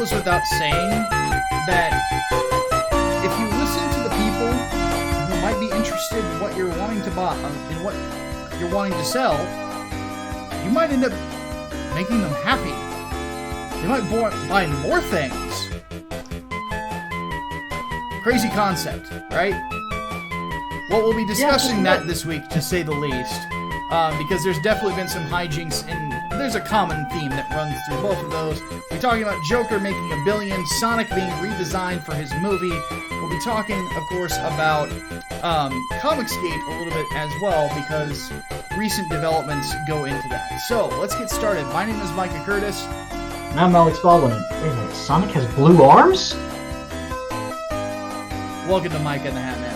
goes without saying that if you listen to the people who might be interested in what you're wanting to buy, in what you're wanting to sell, you might end up making them happy. They might buy more things. Crazy concept, right? Well, we'll be discussing that this week, to say the least, because there's definitely been some hijinks, and there's a common theme that runs through both of those. We're talking about Joker making $1 billion, Sonic being redesigned for his movie. We'll be talking, of course, about Comicsgate a little bit as well, because recent developments go into that. So, let's get started. My name is Micah Curtis. And I'm Alex Baldwin. Wait a minute, Sonic has blue arms? Welcome to Micah and The Hatman.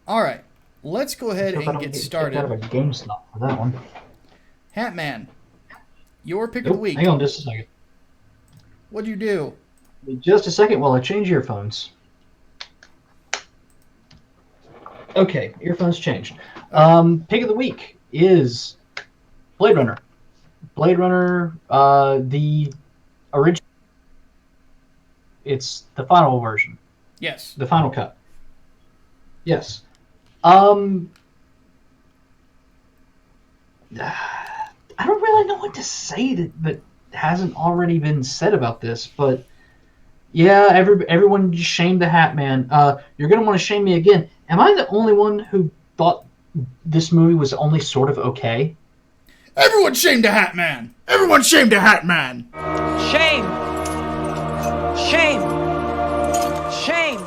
Alright, let's go ahead and get started. Out of a game slot for that one. Hatman, your pick of the week. Hang on just a second. What'd you do? Just a second while I change earphones. Okay, earphones changed. Pick of the week is Blade Runner. Blade Runner, the original. It's the final version. Yes. The final cut. Yes. I don't really know what to say that hasn't already been said about this, but yeah, everyone just shamed the Hatman. You're going to want to shame me again. Am I the only one who thought this movie was only sort of okay? Everyone shamed the Hatman! Everyone shamed the Hatman! Shame! Shame! Shame!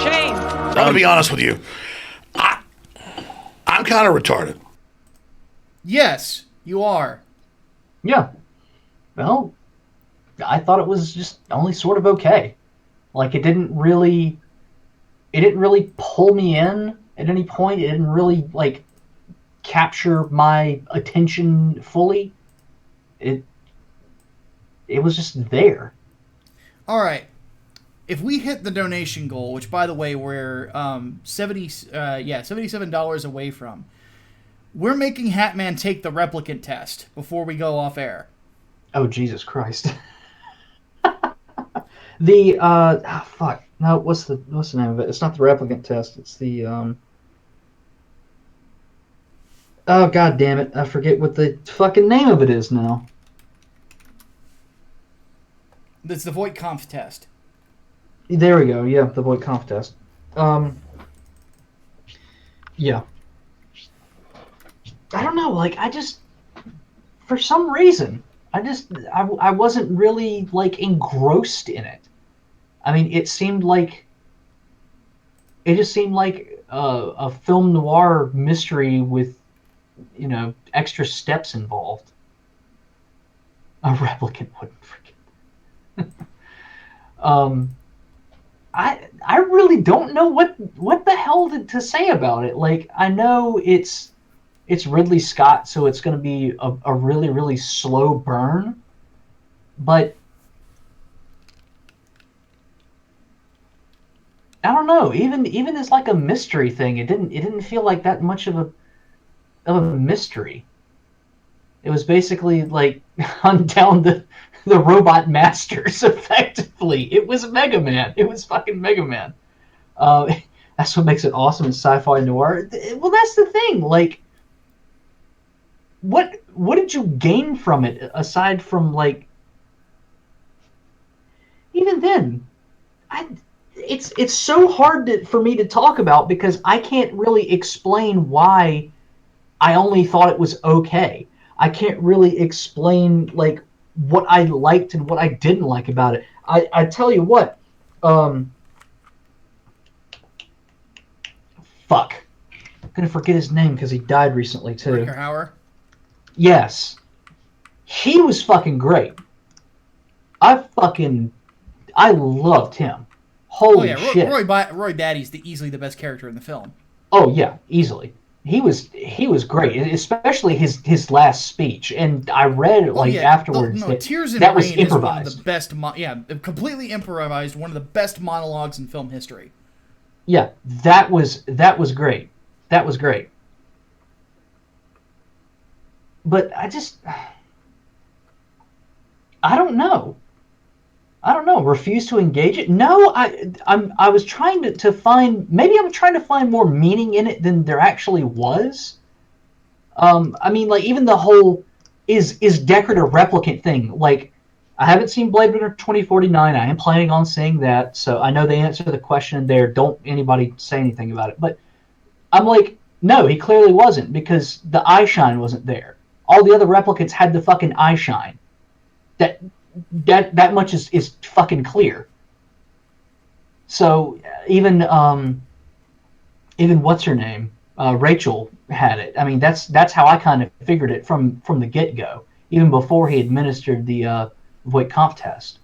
Shame! I'm going to be honest with you. I'm kind of retarded. Yes, you are. Yeah. Well, I thought it was just only sort of okay. Like, it didn't really pull me in at any point. It didn't really, like, capture my attention fully. It was just there. All right. If we hit the donation goal, which, by the way, we're $77 away from, we're making Hatman take the replicant test before we go off air. Oh, Jesus Christ. Fuck. No, what's the name of it? It's not the replicant test. It's the, oh, God damn it. I forget what the fucking name of it is now. It's the Voight-Kampff test. There we go. Yeah, the Voight-Kampff test. Yeah. I don't know. Like, for some reason, I wasn't really, like, engrossed in it. I mean, it just seemed like a film noir mystery with, extra steps involved. A replicant wouldn't forget. I really don't know what the hell to say about it. Like, I know it's Ridley Scott, so it's going to be a really, really slow burn, but I don't know. Even as like a mystery thing, it didn't feel like that much of a mystery. It was basically like hunt down the robot masters. Effectively, it was Mega Man. It was fucking Mega Man. That's what makes it awesome in sci-fi noir. Well, that's the thing. Like, what did you gain from it aside from, like, even then, it's so hard for me to talk about because I can't really explain why I only thought it was okay. I can't really explain, like, what I liked and what I didn't like about it. I tell you what, fuck. I'm gonna forget his name because he died recently too. Rutger Hauer? Yes. He was fucking great. I loved him. Holy shit. Roy Batty's easily the best character in the film. Oh yeah, easily. he was great, especially his last speech. And I read afterwards that Tears in that the was Rain is one of improvised. the best. Completely improvised. One of the best monologues in film history. Yeah, that was great. That was great. But I don't know. Refuse to engage it? No, I was trying to find, maybe I'm trying to find more meaning in it than there actually was. I mean, like, even the whole is Deckard a replicant thing. Like, I haven't seen Blade Runner 2049. I am planning on seeing that, so I know the answer to the question there. Don't anybody say anything about it. But I'm like, no, he clearly wasn't, because the eye shine wasn't there. All the other replicants had the fucking eye shine. That much is fucking clear. So even what's her name, Rachel had it. I mean, that's how I kind of figured it from the get go, even before he administered the Voight Comp test.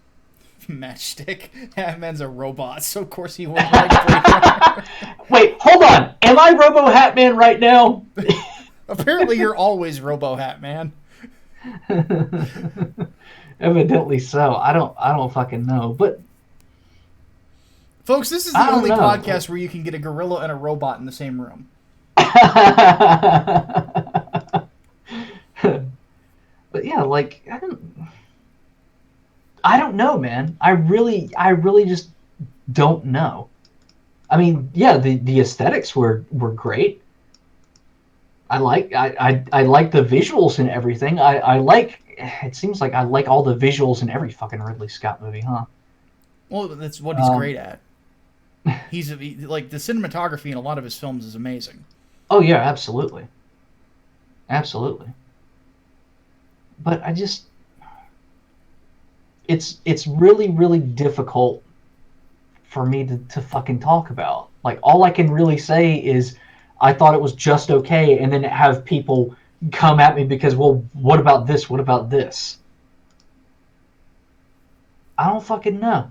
Matchstick. Hatman's a robot, so of course he won't like Blade Runner. Wait, hold on. Am I Robo Hatman right now? Apparently, you're always Robo Hatman. Evidently so. I don't fucking know. But folks, this is the only podcast where you can get a gorilla and a robot in the same room. But yeah, like, I don't know, man. I really just don't know. I mean, yeah, the aesthetics were great. I like the visuals and everything. I like. It seems like I like all the visuals in every fucking Ridley Scott movie, huh? Well, that's what he's great at. He's like, the cinematography in a lot of his films is amazing. Oh yeah, absolutely. But I just, it's really, really difficult for me to fucking talk about. Like, all I can really say is I thought it was just okay, and then have people come at me because, well, what about this? What about this? I don't fucking know.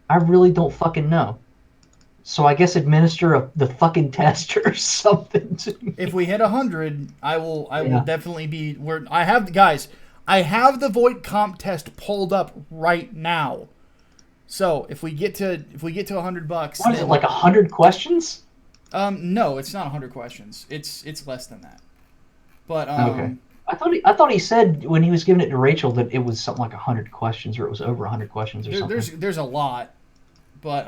I really don't fucking know. So I guess administer the fucking test or something to me. If we hit 100, I will definitely be where I have the Voight Comp test pulled up right now. So if we get to $100, what is it, like 100 questions? No, it's not 100 questions. It's less than that. But okay. I thought he said when he was giving it to Rachel that it was something like 100 questions, or it was over 100 questions, or something. There's a lot, but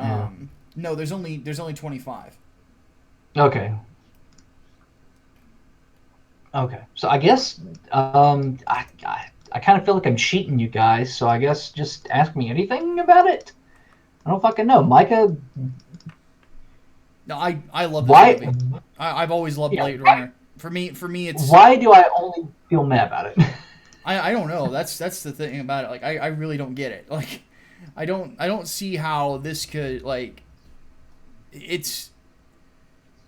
no, there's only 25. Okay. So I guess I kind of feel like I'm cheating you guys. So I guess just ask me anything about it. I don't fucking know, Micah. No, I love this movie. I've always loved Blade Runner. For me, it's. Why do I only feel mad about it? I don't know. That's the thing about it. Like, I really don't get it. Like, I don't see how this could, like. It's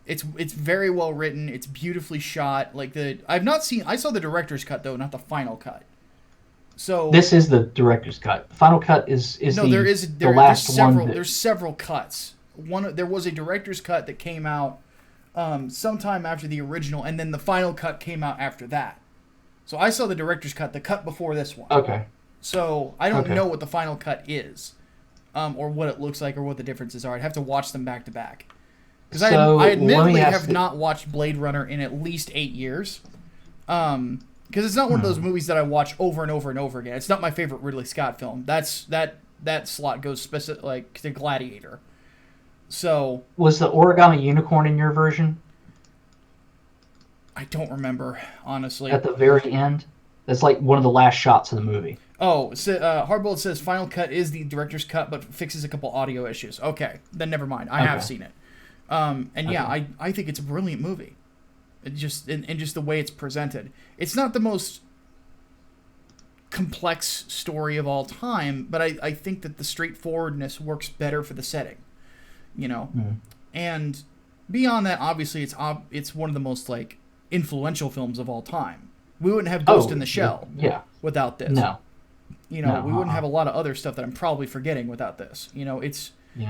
very well written. It's beautifully shot. Like, I saw the director's cut though, not the final cut. So this is the director's cut. Final cut is the last one. There's several cuts. There was a director's cut that came out sometime after the original, and then the final cut came out after that. So I saw the director's cut, the cut before this one. Okay. So I don't know what the final cut is, or what it looks like, or what the differences are. I'd have to watch them back to back. Because I admittedly have not watched Blade Runner in at least 8 years. Because it's not one of those movies that I watch over and over and over again. It's not my favorite Ridley Scott film. That slot goes to Gladiator. So was the origami unicorn in your version? I don't remember, honestly. At the very end, that's like one of the last shots of the movie. Oh, so, Hardboiled says final cut is the director's cut, but fixes a couple audio issues. Okay, then never mind. I have seen it, yeah, I think it's a brilliant movie. It just just the way it's presented. It's not the most complex story of all time, but I think that the straightforwardness works better for the setting. And beyond that, obviously, it's one of the most, like, influential films of all time. We wouldn't have Ghost in the Shell without this. No. We wouldn't have a lot of other stuff that I'm probably forgetting without this. It's we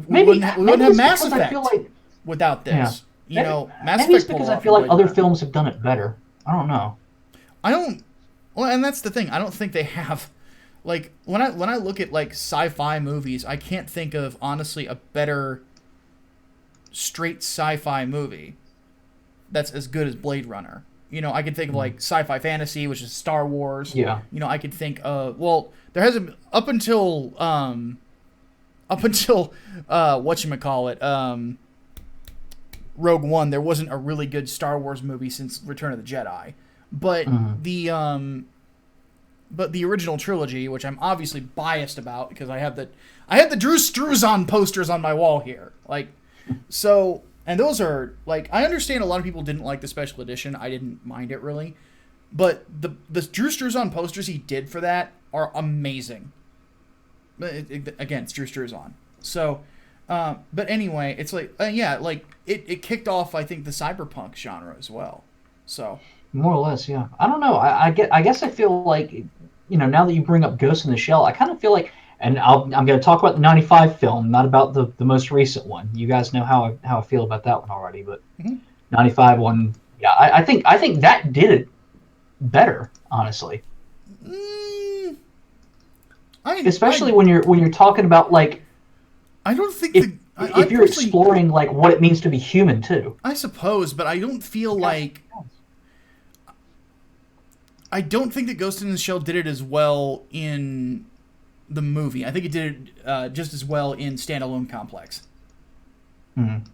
maybe, wouldn't have Mass Effect like, without this. You know, Mass Maybe it's Effect pulled because it I off feel in like Blade other Runner. films have done it better. I don't know. I don't. Well, and that's the thing. I don't think they have. Like when I look at like sci-fi movies, I can't think of honestly a better straight sci-fi movie that's as good as Blade Runner. You know, I could think of like sci-fi fantasy, which is Star Wars. Yeah. You know, I could think of there hasn't up until whatchamacallit, Rogue One, there wasn't a really good Star Wars movie since Return of the Jedi. But the original trilogy, which I'm obviously biased about because I have the Drew Struzan posters on my wall here. Like, so, and those are like, I understand a lot of people didn't like the special edition. I didn't mind it really, but the Drew Struzan posters he did for that are amazing. Again, it's Drew Struzan. So, but anyway, it's like, like it kicked off, I think, the cyberpunk genre as well. So. More or less, yeah. I don't know. I guess I feel like, you know, now that you bring up Ghost in the Shell, I kind of feel like, and I'm going to talk about the '95 film, not about the most recent one. You guys know how I feel about that one already, but '95 one, yeah, I think that did it better, honestly. Especially when you're talking about like, I don't think if you're exploring like what it means to be human too. I suppose, but I don't feel like. I don't think that Ghost in the Shell did it as well in the movie. I think it did it just as well in Standalone Complex. Mm-hmm.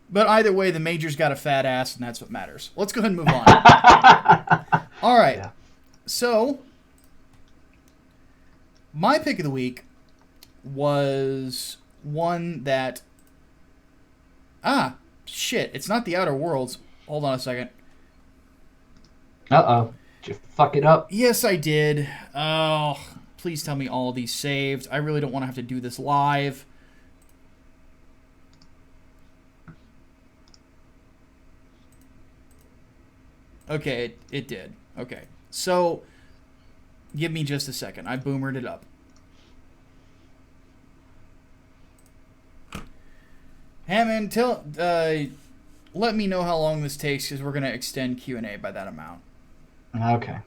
But either way, the Major's got a fat ass, and that's what matters. Let's go ahead and move on. All right. Yeah. So, my pick of the week was one that... shit. It's not The Outer Worlds. Hold on a second. Uh-oh. Did you fuck it up? Yes, I did. Oh, please tell me all of these saved. I really don't want to have to do this live. Okay, it did. Okay. So, give me just a second. I boomered it up. Hatman, let me know how long this takes because we're going to extend Q&A by that amount. Okay.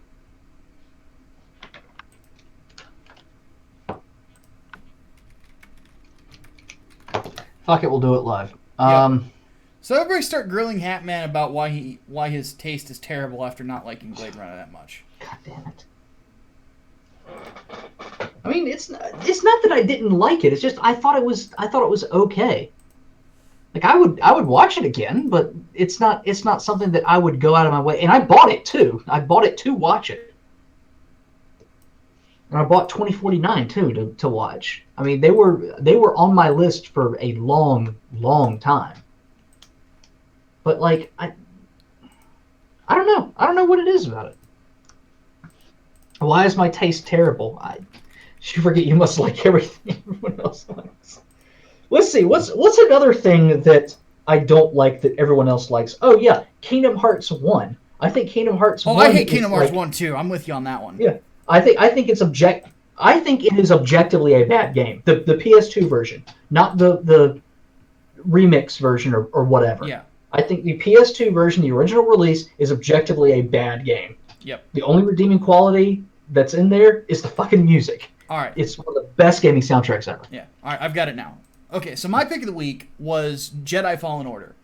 Fuck it, we'll do it live. Yep. So everybody start grilling Hatman about why his taste is terrible after not liking Blade Runner that much. God damn it. I mean, it's not that I didn't like it. It's just I thought it was okay. Like I would watch it again, but it's not something that I would go out of my way. And I bought it too. I bought it to watch it. And I bought 2049 too to watch. I mean, they were on my list for a long, long time. But like I don't know. I don't know what it is about it. Why is my taste terrible? You forget you must like everything everyone else likes. Let's see. What's another thing that I don't like that everyone else likes? Oh yeah, Kingdom Hearts 1. I think Kingdom Hearts 1. Oh, I hate Kingdom Hearts 1 too. I'm with you on that one. Yeah. I think it is objectively a bad game. The PS2 version, not the remix version or whatever. Yeah. I think the PS2 version, the original release, is objectively a bad game. Yep. The only redeeming quality that's in there is the fucking music. All right. It's one of the best gaming soundtracks ever. Yeah. All right, I've got it now. Okay, so my pick of the week was Jedi Fallen Order.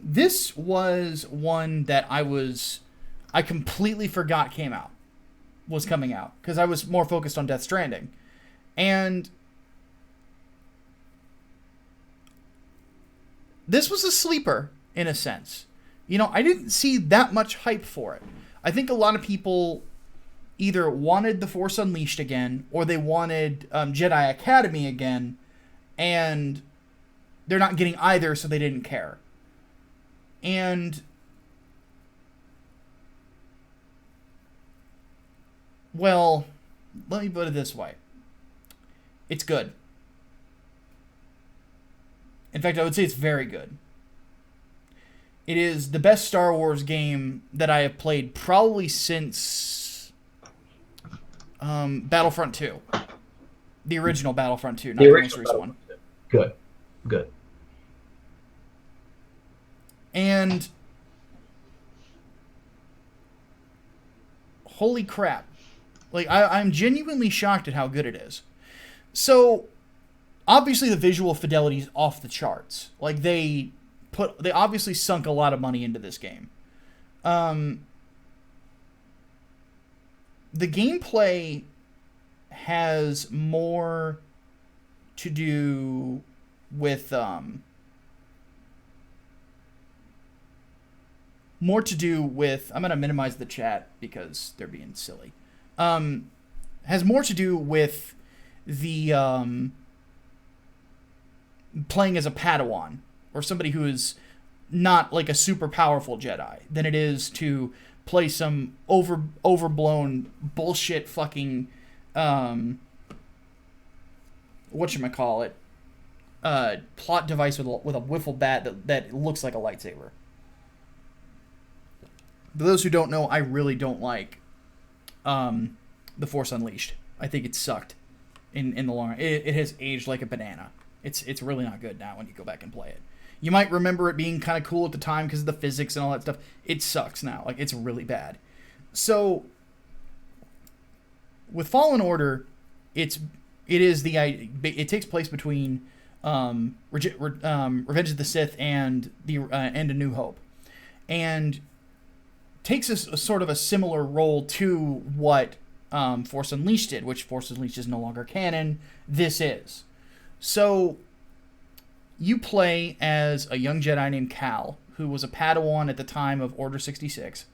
This was one that I completely forgot was coming out, because I was more focused on Death Stranding. And this was a sleeper, in a sense. You know, I didn't see that much hype for it. I think a lot of people either wanted The Force Unleashed again, or they wanted Jedi Academy again, and they're not getting either, so they didn't care. And well, let me put it this way. It's good. In fact, I would say it's very good. It is the best Star Wars game that I have played probably since Battlefront 2. The original Battlefront 2, not the most recent one. Good. And holy crap. Like, I'm genuinely shocked at how good it is. So, obviously the visual fidelity is off the charts. Like, they obviously sunk a lot of money into this game. The gameplay has more to do with I'm going to minimize the chat because they're being silly. Has more to do with the playing as a Padawan or somebody who is not like a super powerful Jedi than it is to play some overblown bullshit fucking whatchamacallit plot device with a wiffle bat that looks like a lightsaber. For those who don't know, I really don't like The Force Unleashed. I think it sucked in the long run. It has aged like a banana. It's really not good now when you go back and play it. You might remember it being kind of cool at the time because of the physics and all that stuff. It sucks now. Like, it's really bad. So, with Fallen Order, it takes place between Revenge of the Sith and A New Hope, and takes a sort of a similar role to what Force Unleashed did, which Force Unleashed is no longer canon. This is. So, you play as a young Jedi named Cal, who was a Padawan at the time of Order 66.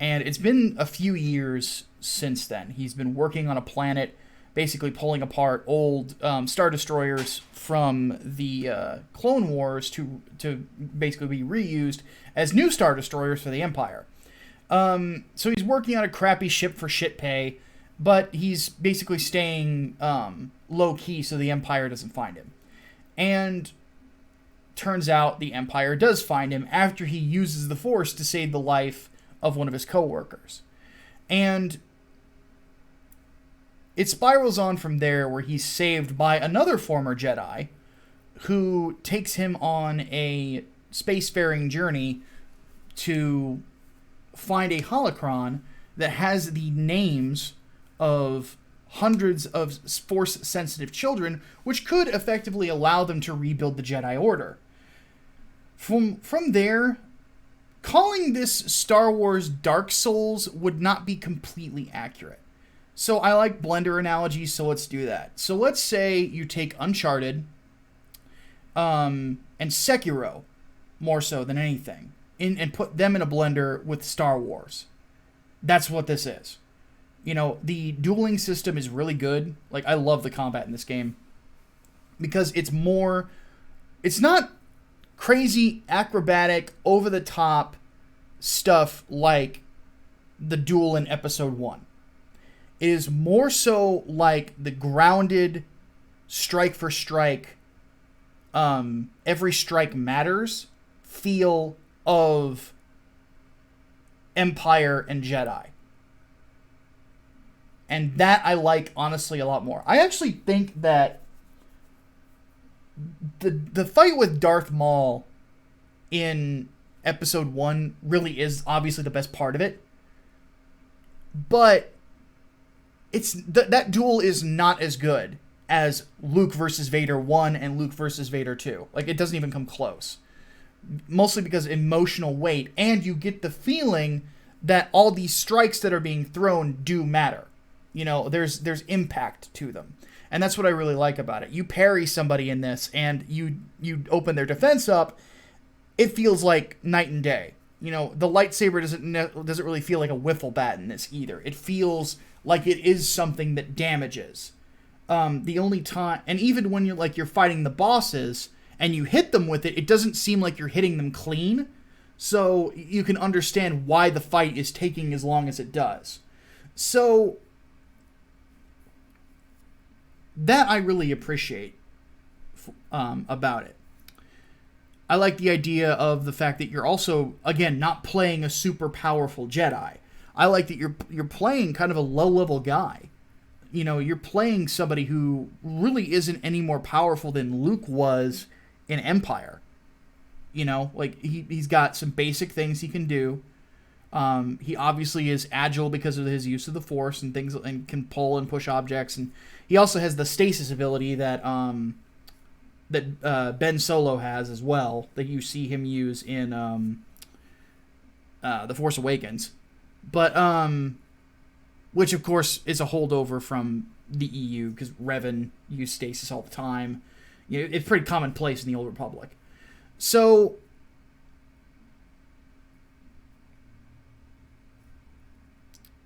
And it's been a few years since then. He's been working on a planet, basically pulling apart old Star Destroyers from the Clone Wars to basically be reused as new Star Destroyers for the Empire. So he's working on a crappy ship for shit pay, but he's basically staying low-key so the Empire doesn't find him. And turns out the Empire does find him after he uses the Force to save the life of one of his co-workers. And it spirals on from there where he's saved by another former Jedi who takes him on a spacefaring journey to find a holocron that has the names of hundreds of Force-sensitive children, which could effectively allow them to rebuild the Jedi Order. From there, calling this Star Wars Dark Souls would not be completely accurate. So I like blender analogies, so let's do that. So let's say you take Uncharted and Sekiro, more so than anything, and put them in a blender with Star Wars. That's what this is. You know, the dueling system is really good. Like, I love the combat in this game. Because it's not crazy, acrobatic, over-the-top stuff like the duel in Episode 1. It is more so like the grounded, strike for strike, every strike matters feel of Empire and Jedi. And that I like, honestly, a lot more. I actually think that the fight with Darth Maul in Episode 1 really is obviously the best part of it. But that duel is not as good as Luke versus Vader 1 and Luke versus Vader 2. Like, it doesn't even come close. Mostly because emotional weight, and you get the feeling that all these strikes that are being thrown do matter. You know, there's impact to them. And that's what I really like about it. You parry somebody in this, and you open their defense up, it feels like night and day. You know, the lightsaber doesn't really feel like a wiffle bat in this either. It feels like it is something that damages. The only time, and even when you're fighting the bosses and you hit them with it, it doesn't seem like you're hitting them clean. So you can understand why the fight is taking as long as it does. So that I really appreciate about it. I like the idea of the fact that you're also, again, not playing a super powerful Jedi. I like that you're playing kind of a low-level guy. You know, you're playing somebody who really isn't any more powerful than Luke was in Empire. You know, like he's got some basic things he can do. He obviously is agile because of his use of the Force and things, and can pull and push objects. And he also has the stasis ability that Ben Solo has as well, that you see him use in The Force Awakens. But which of course is a holdover from the EU, because Revan used stasis all the time. You know, it's pretty commonplace in the Old Republic. So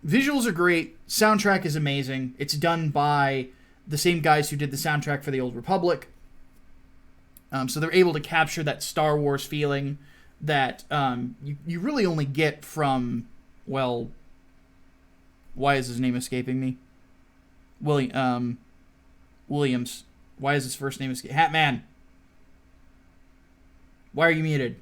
visuals are great. Soundtrack is amazing. It's done by the same guys who did the soundtrack for the Old Republic. So they're able to capture that Star Wars feeling that you really only get from, well, why is his name escaping me? Williams. Why is his first name escaping? Hatman. Why are you muted?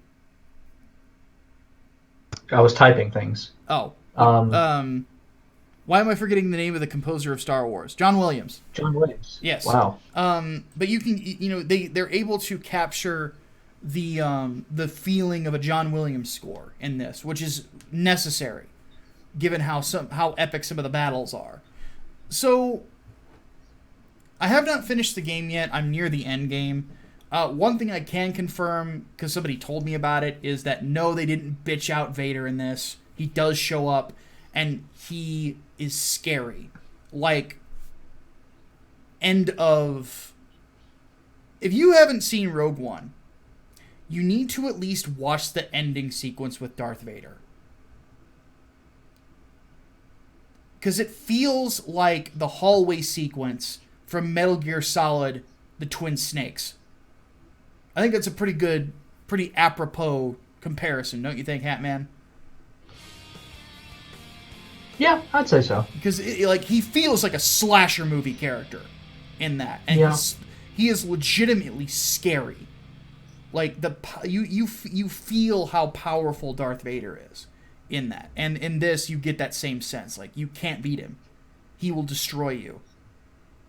I was typing things. Oh. Why am I forgetting the name of the composer of Star Wars? John Williams. John Williams. Yes. Wow. But you can, they're able to capture the feeling of a John Williams score in this, which is necessary, given how epic some of the battles are. So, I have not finished the game yet. I'm near the end game. One thing I can confirm, because somebody told me about it, is that no, they didn't bitch out Vader in this. He does show up, and he is scary. Like, end of... If you haven't seen Rogue One, you need to at least watch the ending sequence with Darth Vader. Because it feels like the hallway sequence from Metal Gear Solid, The Twin Snakes. I think that's a pretty apropos comparison, don't you think, Hatman? Yeah, I'd say so. Because he feels like a slasher movie character in that, and yeah. he is legitimately scary. Like you feel how powerful Darth Vader is in that, and in this you get that same sense. Like, you can't beat him; he will destroy you.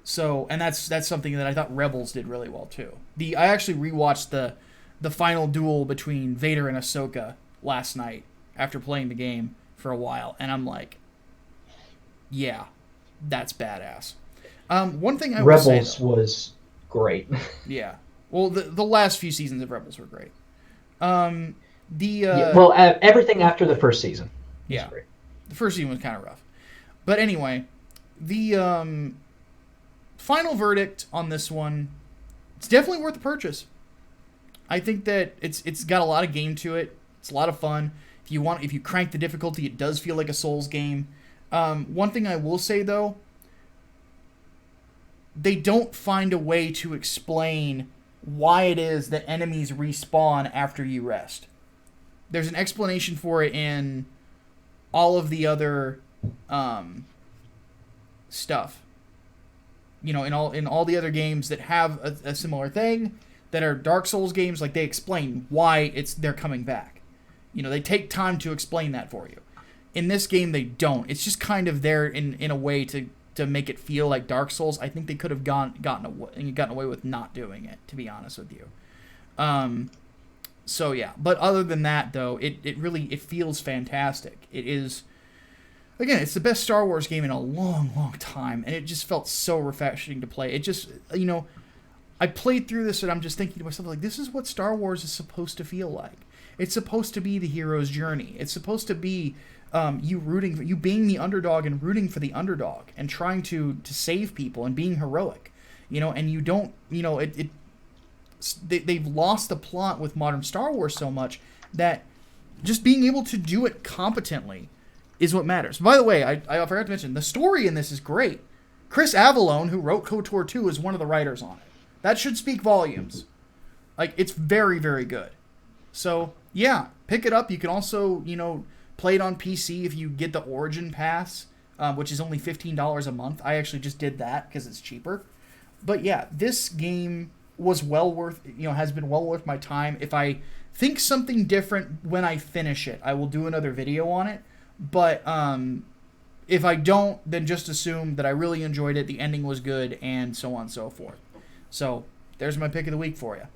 So, and that's something that I thought Rebels did really well too. I actually rewatched the final duel between Vader and Ahsoka last night after playing the game for a while, and I'm like, yeah, that's badass. One thing I will say, Rebels was great. Yeah. Well, the last few seasons of Rebels were great. Everything after the first season. Yeah. Great. The first season was kind of rough. But anyway, the final verdict on this one, it's definitely worth the purchase. I think that it's got a lot of game to it. It's a lot of fun. If you crank the difficulty, it does feel like a Souls game. One thing I will say, though, they don't find a way to explain why it is that enemies respawn after you rest. There's an explanation for it in all of the other stuff. In all the other games that have a similar thing, that are Dark Souls games, like, they explain why they're coming back. They take time to explain that for you. In this game, they don't. It's just kind of there in a way to make it feel like Dark Souls. I think they could have gotten away with not doing it, to be honest with you. So yeah, but other than that, though, it really feels fantastic. It is, again, it's the best Star Wars game in a long, long time, and it just felt so refreshing to play. It just, I played through this and I'm just thinking to myself, like, this is what Star Wars is supposed to feel like. It's supposed to be the hero's journey. It's supposed to be you being the underdog and rooting for the underdog and trying to save people and being heroic, and you don't, they've lost the plot with modern Star Wars so much that just being able to do it competently is what matters. By the way, I forgot to mention, the story in this is great. Chris Avellone, who wrote KOTOR 2, is one of the writers on it. That should speak volumes. Like, it's very, very good. So, yeah, pick it up. You can also, play it on PC if you get the Origin Pass, which is only $15 a month. I actually just did that because it's cheaper. But yeah, this game was has been well worth my time. If I think something different when I finish it, I will do another video on it. But if I don't, then just assume that I really enjoyed it, the ending was good, and so on and so forth. So, there's my pick of the week for you.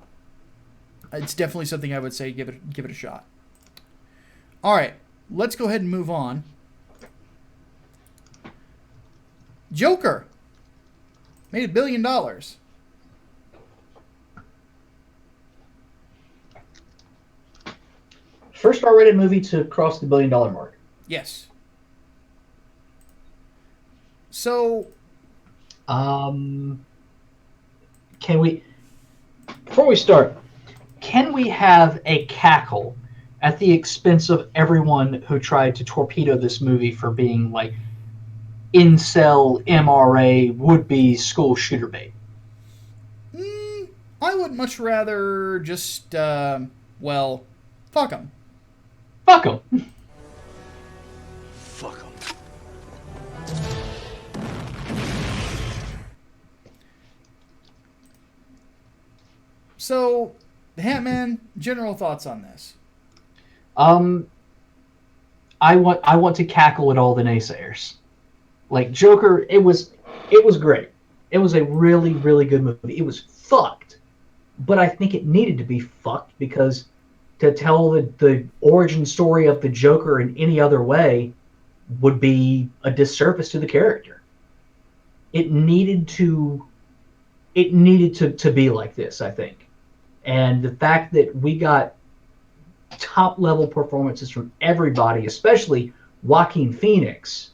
it's definitely something I would say give it a shot. All right, let's go ahead and move on. Joker made $1 billion. First R-rated movie to cross the $1 billion mark. Yes. So, Can we, before we start, can we have a cackle at the expense of everyone who tried to torpedo this movie for being like incel, MRA, would-be school shooter bait? I would much rather just, well, fuck them. Fuck them. Fuck 'em. So, The Hatman, general thoughts on this? I want to cackle at all the naysayers. Like Joker, it was great. It was a really, really good movie. It was fucked, but I think it needed to be fucked because to tell the origin story of the Joker in any other way would be a disservice to the character. It needed to be like this, I think. And the fact that we got top level performances from everybody, especially Joaquin Phoenix,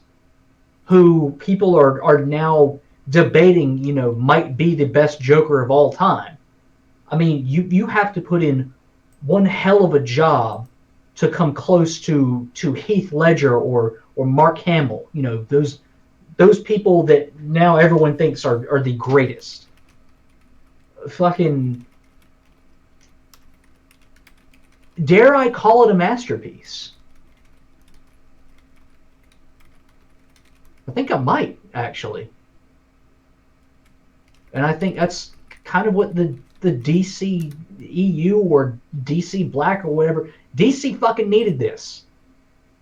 who people are now debating, might be the best Joker of all time. I mean, you have to put in one hell of a job to come close to Heath Ledger or Mark Hamill. Those people that now everyone thinks are the greatest. Fucking, dare I call it a masterpiece? I think I might, actually. And I think that's kind of what the DC EU or DC Black or whatever, DC fucking needed this.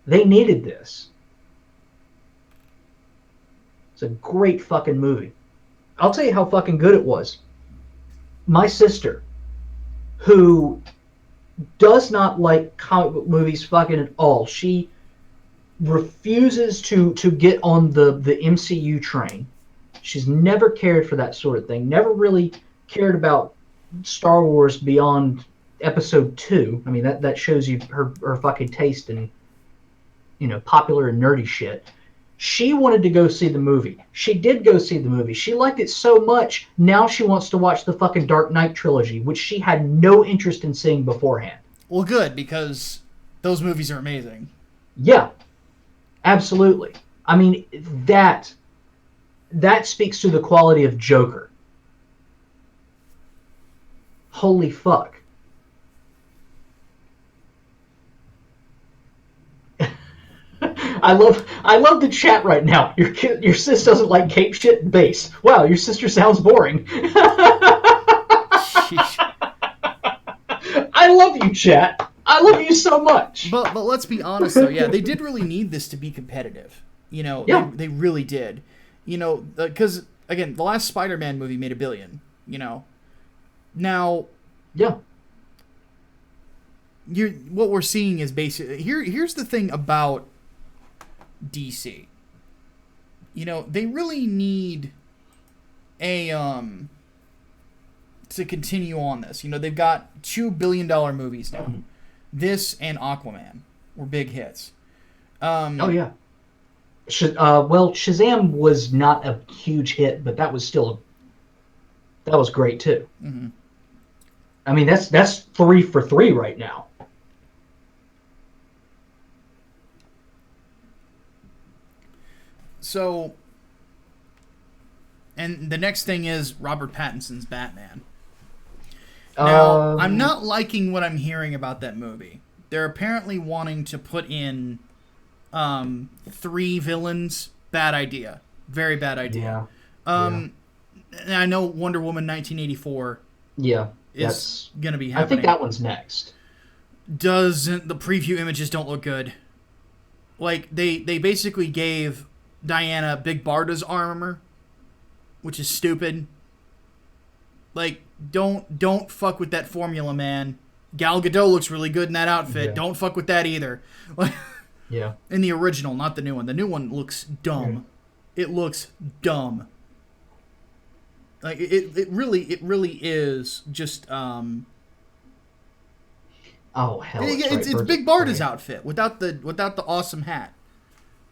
They needed this. It's a great fucking movie. I'll tell you how fucking good it was. My sister, who does not like comic book movies fucking at all, she refuses to get on the MCU train. She's never cared for that sort of thing. Never really cared about Star Wars beyond Episode 2. I mean, that shows you her fucking taste in, popular and nerdy shit. She wanted to go see the movie. She did go see the movie. She liked it so much, now she wants to watch the fucking Dark Knight trilogy, which she had no interest in seeing beforehand. Well, good, because those movies are amazing. Yeah, absolutely. I mean, that speaks to the quality of Joker. Holy fuck. I love the chat right now. Your sis doesn't like cape shit and bass. Wow, your sister sounds boring. I love you, chat. I love you so much. But let's be honest though, yeah, they did really need this to be competitive. Yeah. They really did. Because again, the last Spider-Man movie made $1 billion. Now, yeah, what we're seeing is basically here's the thing about DC. They really need a to continue on this. They've got $2 billion movies now. Mm-hmm. This and Aquaman were big hits. Oh yeah. Shazam was not a huge hit, but that was great too. Mm-hmm. I mean, that's 3 for 3 right now. So, and the next thing is Robert Pattinson's Batman. Now, I'm not liking what I'm hearing about that movie. They're apparently wanting to put in 3 villains. Bad idea. Very bad idea. Yeah. I know Wonder Woman 1984 is going to be happening. I think that one's next. The preview images don't look good. Like, they basically gave Diana Big Barda's armor, which is stupid. Like, don't fuck with that formula, man. Gal Gadot looks really good in that outfit. Yeah. Don't fuck with that either. Yeah. In the original, not the new one. The new one looks dumb. Yeah. It looks dumb. Like it really is just. Oh hell! It's Big Barda's outfit without the awesome hat.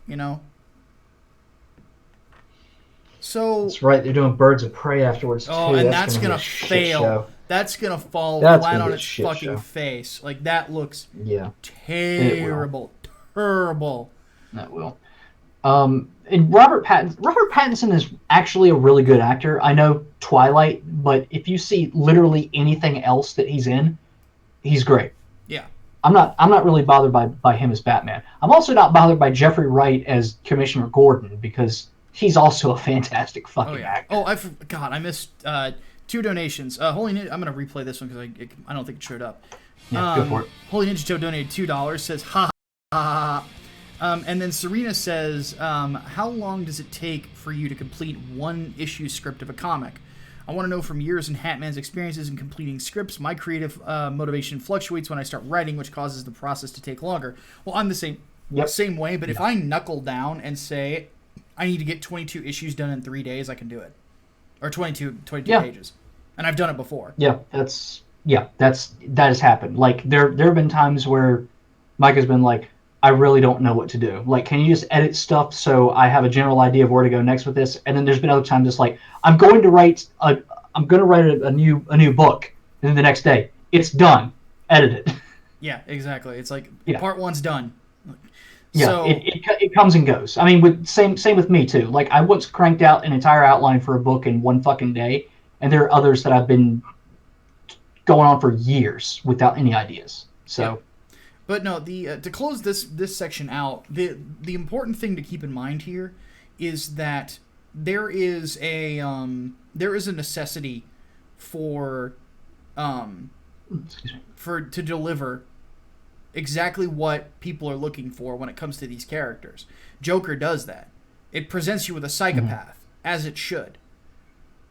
You know. So that's right. They're doing Birds of Prey afterwards too. Oh, and that's gonna fail. That's gonna fall flat on its fucking face. Like that looks terrible, terrible. That will. And Robert Pattinson is actually a really good actor. I know Twilight, but if you see literally anything else that he's in, he's great. Yeah. I'm not really bothered by him as Batman. I'm also not bothered by Jeffrey Wright as Commissioner Gordon because he's also a fantastic fucking actor. Oh, I missed 2 donations. Holy Ninja, I'm gonna replay this one because I don't think it showed up. Yeah, go for it. Holy Ninja Joe donated $2. Says ha ha ha. And then Serena says, how long does it take for you to complete one issue script of a comic? I want to know from yours and Hatman's experiences in completing scripts. My creative motivation fluctuates when I start writing, which causes the process to take longer. Well, I'm the same way, but if I knuckle down and say I need to get 22 issues done in 3 days, I can do it. Or 22 pages. And I've done it before. Yeah, that has happened. Like there have been times where Mike has been like, I really don't know what to do. Like, can you just edit stuff so I have a general idea of where to go next with this? And then there's been other times it's like, I'm going to write a new book, and then the next day it's done, edit it. Yeah, exactly. It's like part 1's done. Yeah, so, it comes and goes. I mean, same with me too. Like I once cranked out an entire outline for a book in one fucking day, and there are others that I've been going on for years without any ideas. So. Yeah. But no, to close this section out, the important thing to keep in mind here is that there is a necessity for to deliver exactly what people are looking for when it comes to these characters. Joker does that. It presents you with a psychopath, as it should.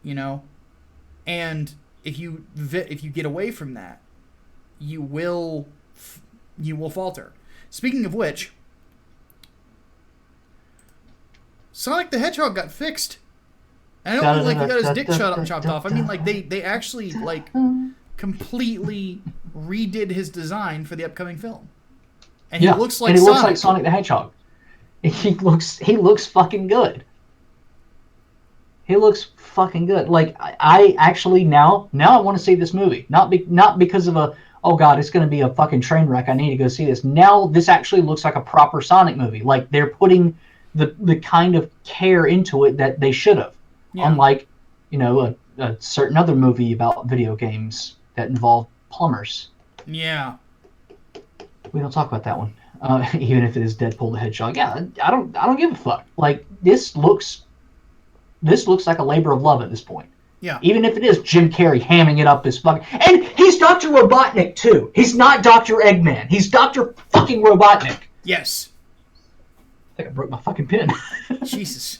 You know? And if you get away from that, you will falter. Speaking of which, Sonic the Hedgehog got fixed. And I don't mean like he got his dick chopped off. I mean like they actually like completely redid his design for the upcoming film. And he looks like looks like Sonic the Hedgehog. He looks fucking good. He looks fucking good. Like I actually now I want to see this movie. Not because of oh god, it's going to be a fucking train wreck. I need to go see this. Now this actually looks like a proper Sonic movie. Like they're putting the kind of care into it that they should have. Yeah. Unlike, a certain other movie about video games that involve plumbers. Yeah. We don't talk about that one. Even if it is Deadpool the Hedgehog. Yeah, I don't give a fuck. Like this looks like a labor of love at this point. Yeah. Even if it is Jim Carrey hamming it up as fucking... And he's Dr. Robotnik, too. He's not Dr. Eggman. He's Dr. fucking Robotnik. Yes. I think I broke my fucking pen. Jesus.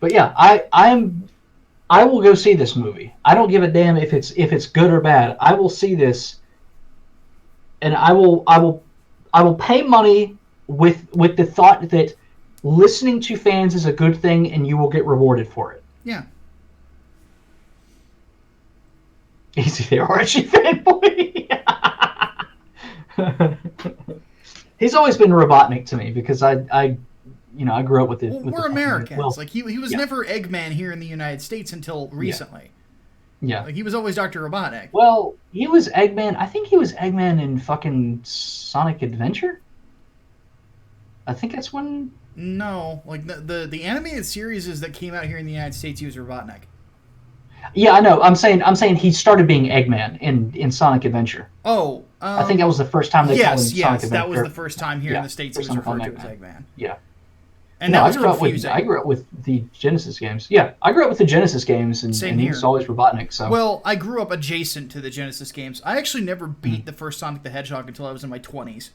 But yeah, I will go see this movie. I don't give a damn if it's good or bad. I will see this, and I will pay money with the thought that listening to fans is a good thing, and you will get rewarded for it. Yeah. Easy there, Archie fanboy. He's always been Robotnik to me because I grew up with it. We're Americans. Well, like he was never Eggman here in the United States until recently. Yeah. Like he was always Dr. Robotnik. Well, he was Eggman. I think he was Eggman in fucking Sonic Adventure. I think that's when. No, like the animated series that came out here in the United States, he was Robotnik. Yeah, I know. I'm saying he started being Eggman in Sonic Adventure. Oh, I think that was the first time they called him Sonic Adventure. That was the first time here in the States he was referred to as Eggman. Yeah. And that was confusing. I grew up with the Genesis games. Yeah, I grew up with the Genesis games, and he was always Robotnik. So. Well, I grew up adjacent to the Genesis games. I actually never beat the first Sonic the Hedgehog until I was in my 20s.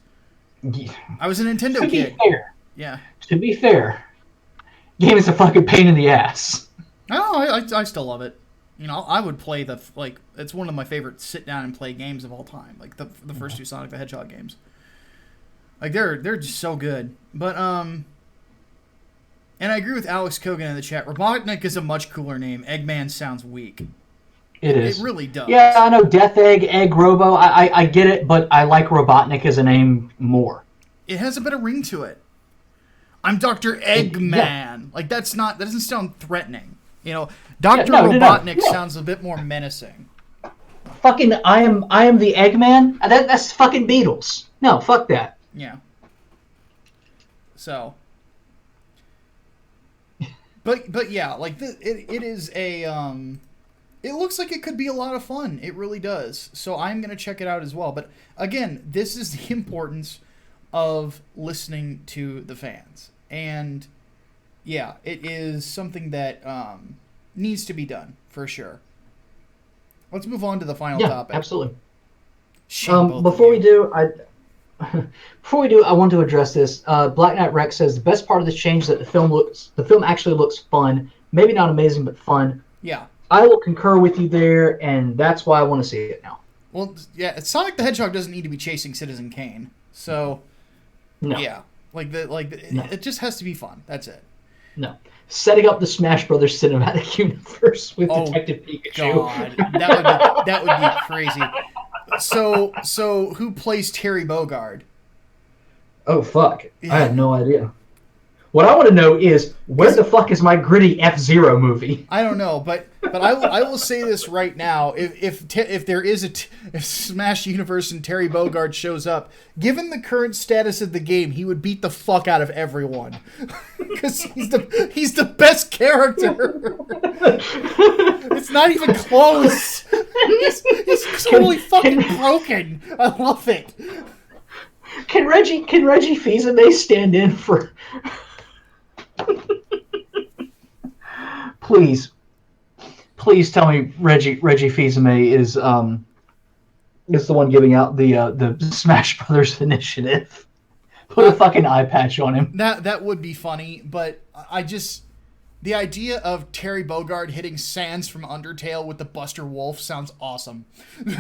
Yeah. I was a Nintendo kid. To be fair. Yeah. To be fair, game is a fucking pain in the ass. Oh, I still love it. You know, I would play it's one of my favorite sit down and play games of all time. Like the first two Sonic the Hedgehog games. Like they're just so good. But and I agree with Alex Kogan in the chat. Robotnik is a much cooler name. Eggman sounds weak. It is. It really does. Yeah, I know Death Egg, Egg Robo. I get it, but I like Robotnik as a name more. It has a better ring to it. I'm Dr. Eggman. Yeah. Like that doesn't sound threatening. You know, Dr. Robotnik sounds a bit more menacing. Fucking I am the Eggman? That's fucking Beatles. No, fuck that. Yeah. So But yeah, like it is a it looks like it could be a lot of fun. It really does. So I'm going to check it out as well. But again, this is the importance of listening to the fans. And yeah, it is something that needs to be done for sure. Let's move on to the final topic. Yeah, absolutely. Before we do, I want to address this. Black Knight Rex says the best part of this change is that the film actually looks fun. Maybe not amazing, but fun. Yeah. I will concur with you there, and that's why I want to see it now. Well, yeah, Sonic the Hedgehog doesn't need to be chasing Citizen Kane. So, no. Yeah. It just has to be fun. That's it. No. Setting up the Smash Brothers cinematic universe with Detective Pikachu. God. That would be crazy. So who plays Terry Bogard? Oh, fuck. Yeah. I have no idea. What I want to know is, where the fuck is my gritty F-Zero movie? I don't know, but I will say this right now. If there is if Smash Universe and Terry Bogard shows up, given the current status of the game, he would beat the fuck out of everyone. Because he's the best character. It's not even close. He's totally fucking broken. I love it. Can Reggie Fils-Aimé stand in for... Please tell me Reggie Fils-Aimé is the one giving out the Smash Brothers initiative. Put a fucking eye patch on him. That would be funny, but the idea of Terry Bogard hitting Sans from Undertale with the Buster Wolf sounds awesome.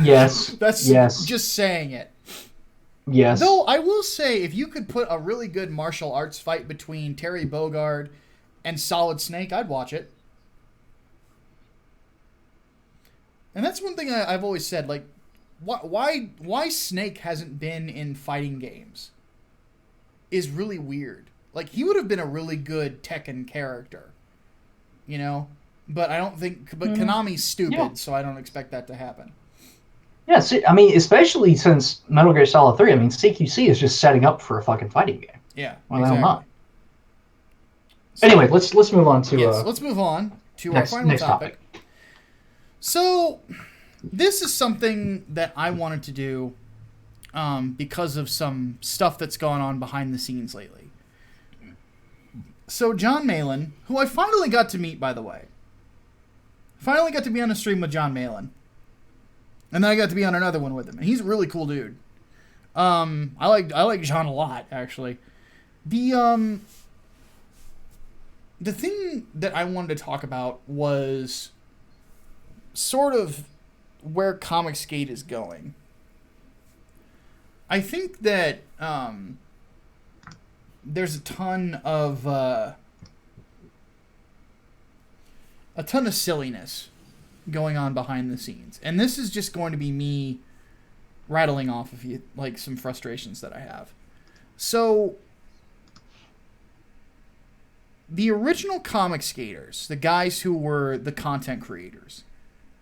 Yes. Yes. Just saying it. Yes. Though I will say, if you could put a really good martial arts fight between Terry Bogard and Solid Snake, I'd watch it. And that's one thing I've always said, like, why Snake hasn't been in fighting games is really weird. Like, he would have been a really good Tekken character, you know? But I don't think... But Konami's stupid, so I don't expect that to happen. Yeah, I mean, especially since Metal Gear Solid 3, I mean, CQC is just setting up for a fucking fighting game. Yeah, well, exactly. Not. So, anyway, let's move on to... let's move on to our final topic. So, this is something that I wanted to do because of some stuff that's gone on behind the scenes lately. So, John Malin, who I finally got to meet, by the way. Finally got to be on a stream with John Malin. And then I got to be on another one with him. And he's a really cool dude. I like John a lot, actually. The thing that I wanted to talk about was sort of where Comicsgate is going. I think that there's a ton of silliness going on behind the scenes. And this is just going to be me rattling off of you, like, some frustrations that I have. So, the original Comicsgaters, the guys who were the content creators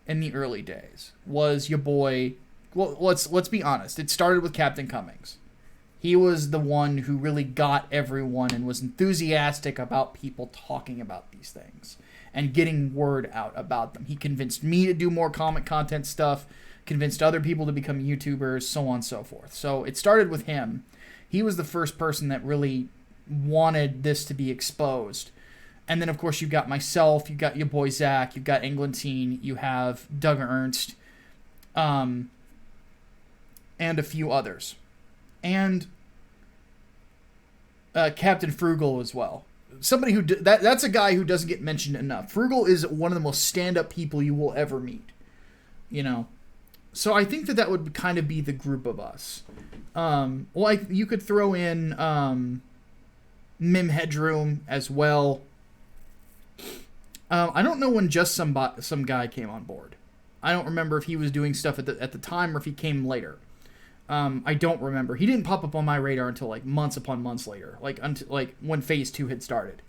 in the early days, was your boy... Well, let's be honest. It started with Captain Cummings. He was the one who really got everyone and was enthusiastic about people talking about these things and getting word out about them. He convinced me to do more comic content stuff, convinced other people to become YouTubers, so on and so forth. So it started with him. He was the first person that really wanted this to be exposed. And then, of course, you've got myself, you've got your boy Zach, you've got Englentine, you have Doug Ernst, and a few others. And Captain Frugal as well. somebody who that's a guy who doesn't get mentioned enough. Frugal is one of the most stand-up people you will ever meet. You know, so I think that would kind of be the group of us. You could throw in Mim Headroom as well. I don't know when just some guy came on board. I don't remember if he was doing stuff at the time or if he came later. I don't remember. He didn't pop up on my radar until like months upon months later, until when Phase 2 had started.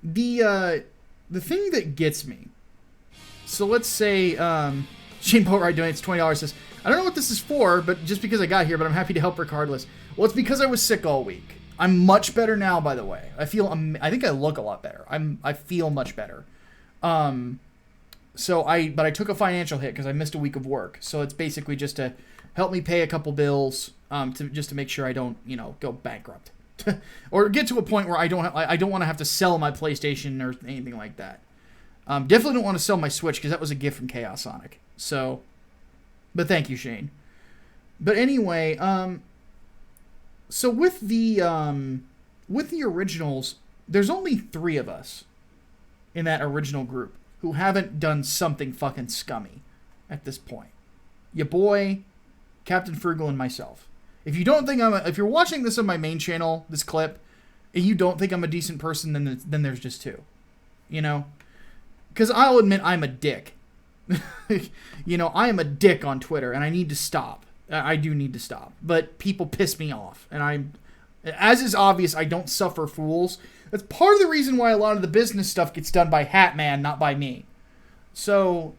The thing that gets me. So let's say Shane Boatwright donates $20. Says, I don't know what this is for, but just because I got here, but I'm happy to help regardless. Well, it's because I was sick all week. I'm much better now, by the way. I think I look a lot better. I feel much better. But I took a financial hit because I missed a week of work. So it's basically just to help me pay a couple bills, to make sure I don't, go bankrupt, or get to a point where I don't want to have to sell my PlayStation or anything like that. Definitely don't want to sell my Switch because that was a gift from Chaos Sonic. So, but thank you, Shane. But anyway, so with the originals, there's only 3 of us in that original group who haven't done something fucking scummy at this point. Your boy, Captain Frugal, and myself. If you don't think if you're watching this on my main channel, this clip, and you don't think I'm a decent person, then there's just 2. Because I'll admit I'm a dick. I am a dick on Twitter, and I need to stop. I do need to stop. But people piss me off. And as is obvious, I don't suffer fools. That's part of the reason why a lot of the business stuff gets done by Hatman, not by me. So,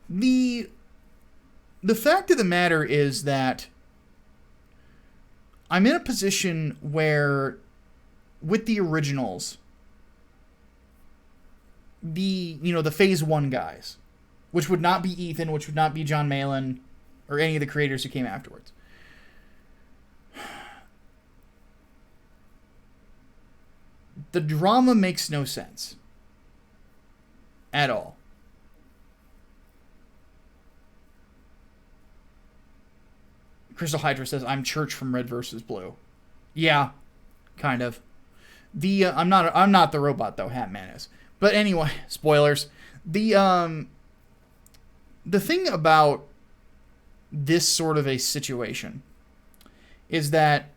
the fact of the matter is that I'm in a position where, with the originals, the Phase 1 guys, which would not be Ethan, which would not be John Malin, or any of the creators who came afterwards. The drama makes no sense. At all. Crystal Hydra says, I'm Church from Red vs. Blue. Yeah, kind of. I'm not the robot, though, Hatman is. But anyway, spoilers. The thing about this sort of a situation is that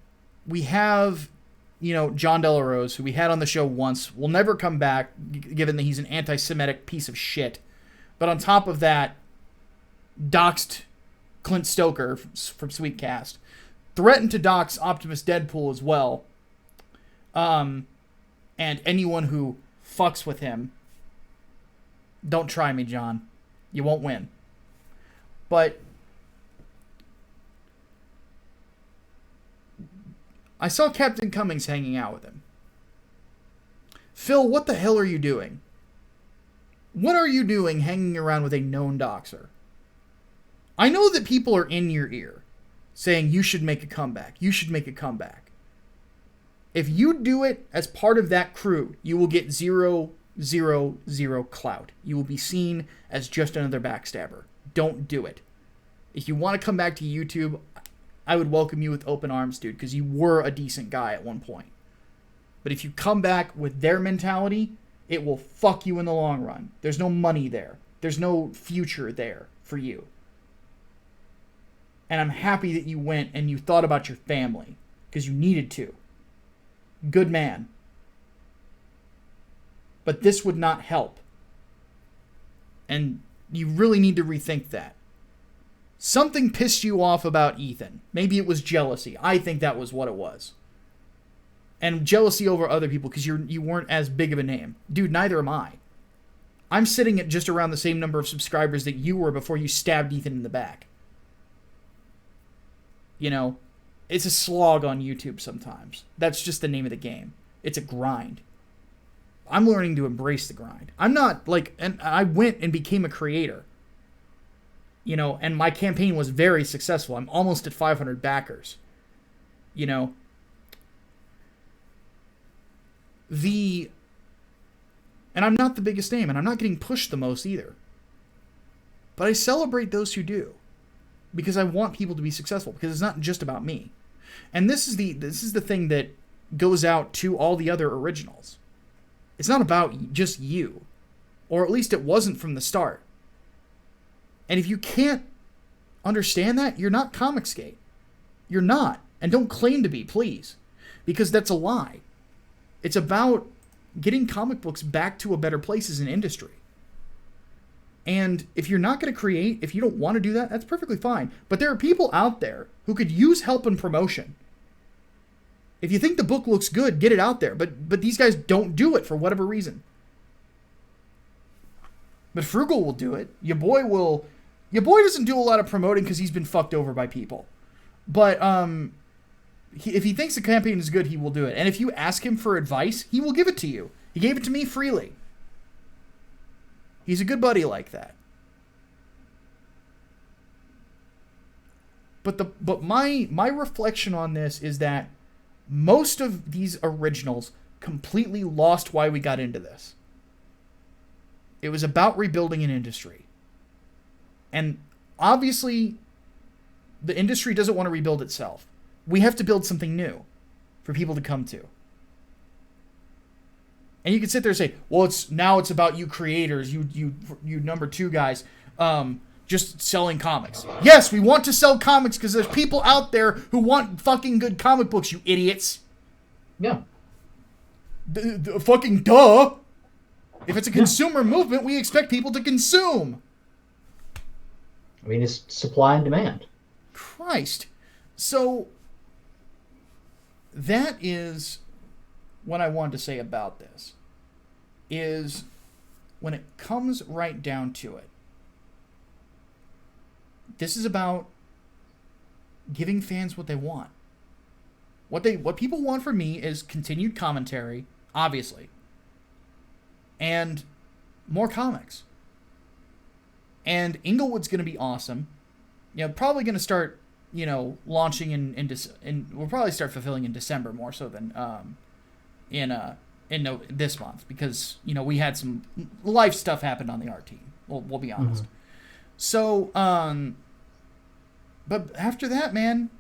we have, John Delarose, who we had on the show once, will never come back, given that he's an anti-Semitic piece of shit. But on top of that, doxed Clint Stoker from Sweetcast, threatened to dox Optimus Deadpool as well. And anyone who fucks with him, don't try me, John. You won't win. But I saw Captain Cummings hanging out with him. Phil, what the hell are you doing? What are you doing hanging around with a known doxer? I know that people are in your ear saying you should make a comeback. You should make a comeback. If you do it as part of that crew, you will get 0, 0, 0 clout. You will be seen as just another backstabber. Don't do it. If you want to come back to YouTube, I would welcome you with open arms, dude, because you were a decent guy at one point. But if you come back with their mentality, it will fuck you in the long run. There's no money there. There's no future there for you. And I'm happy that you went and you thought about your family, because you needed to. Good man. But this would not help. And you really need to rethink that. Something pissed you off about Ethan. Maybe it was jealousy. I think that was what it was. And jealousy over other people because you weren't as big of a name. Dude, neither am I. I'm sitting at just around the same number of subscribers that you were before you stabbed Ethan in the back. It's a slog on YouTube sometimes. That's just the name of the game. It's a grind. I'm learning to embrace the grind. I'm not and I went and became a creator. And my campaign was very successful. I'm almost at 500 backers. And I'm not the biggest name, and I'm not getting pushed the most either. But I celebrate those who do. because I want people to be successful, because it's not just about me. And this is the thing that goes out to all the other originals. It's not about just you, or at least it wasn't from the start. And if you can't understand that, you're not Comicsgate. You're not. And don't claim to be, please. Because that's a lie. It's about getting comic books back to a better place as an industry. And if you're not going to create, if you don't want to do that, that's perfectly fine. But there are people out there who could use help and promotion. If you think the book looks good, get it out there. But these guys don't do it for whatever reason. But Frugal will do it. Your boy doesn't do a lot of promoting because he's been fucked over by people. But if he thinks the campaign is good, he will do it. And if you ask him for advice, he will give it to you. He gave it to me freely. He's a good buddy like that. But my reflection on this is that most of these originals completely lost why we got into this. It was about rebuilding an industry. And obviously, the industry doesn't want to rebuild itself. We have to build something new for people to come to. And you can sit there and say, well, it's about you creators, you number two guys, just selling comics. Yes, we want to sell comics because there's people out there who want fucking good comic books, you idiots. Yeah. Fucking duh. If it's a consumer movement, we expect people to consume. I mean, it's supply and demand. Christ. So, that is what I wanted to say about this. Is when it comes right down to it, this is about giving fans what they want. What people want from me is continued commentary, obviously, and more comics. And Englewood's going to be awesome. Probably going to start, launching in we'll probably start fulfilling in December more so than this month, because we had some life stuff happened on the art team. We'll be honest. Mm-hmm. So, but after that, man,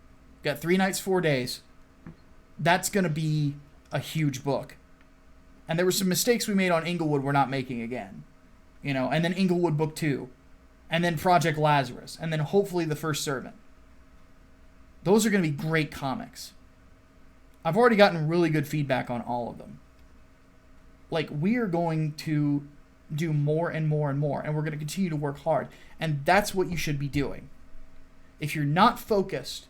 got 3 nights, 4 days. That's gonna be a huge book. And there were some mistakes we made on Englewood we're not making again. And then Englewood Book 2. And then Project Lazarus. And then hopefully The First Servant. Those are going to be great comics. I've already gotten really good feedback on all of them. Like, we are going to do more and more and more. And we're going to continue to work hard. And that's what you should be doing. If you're not focused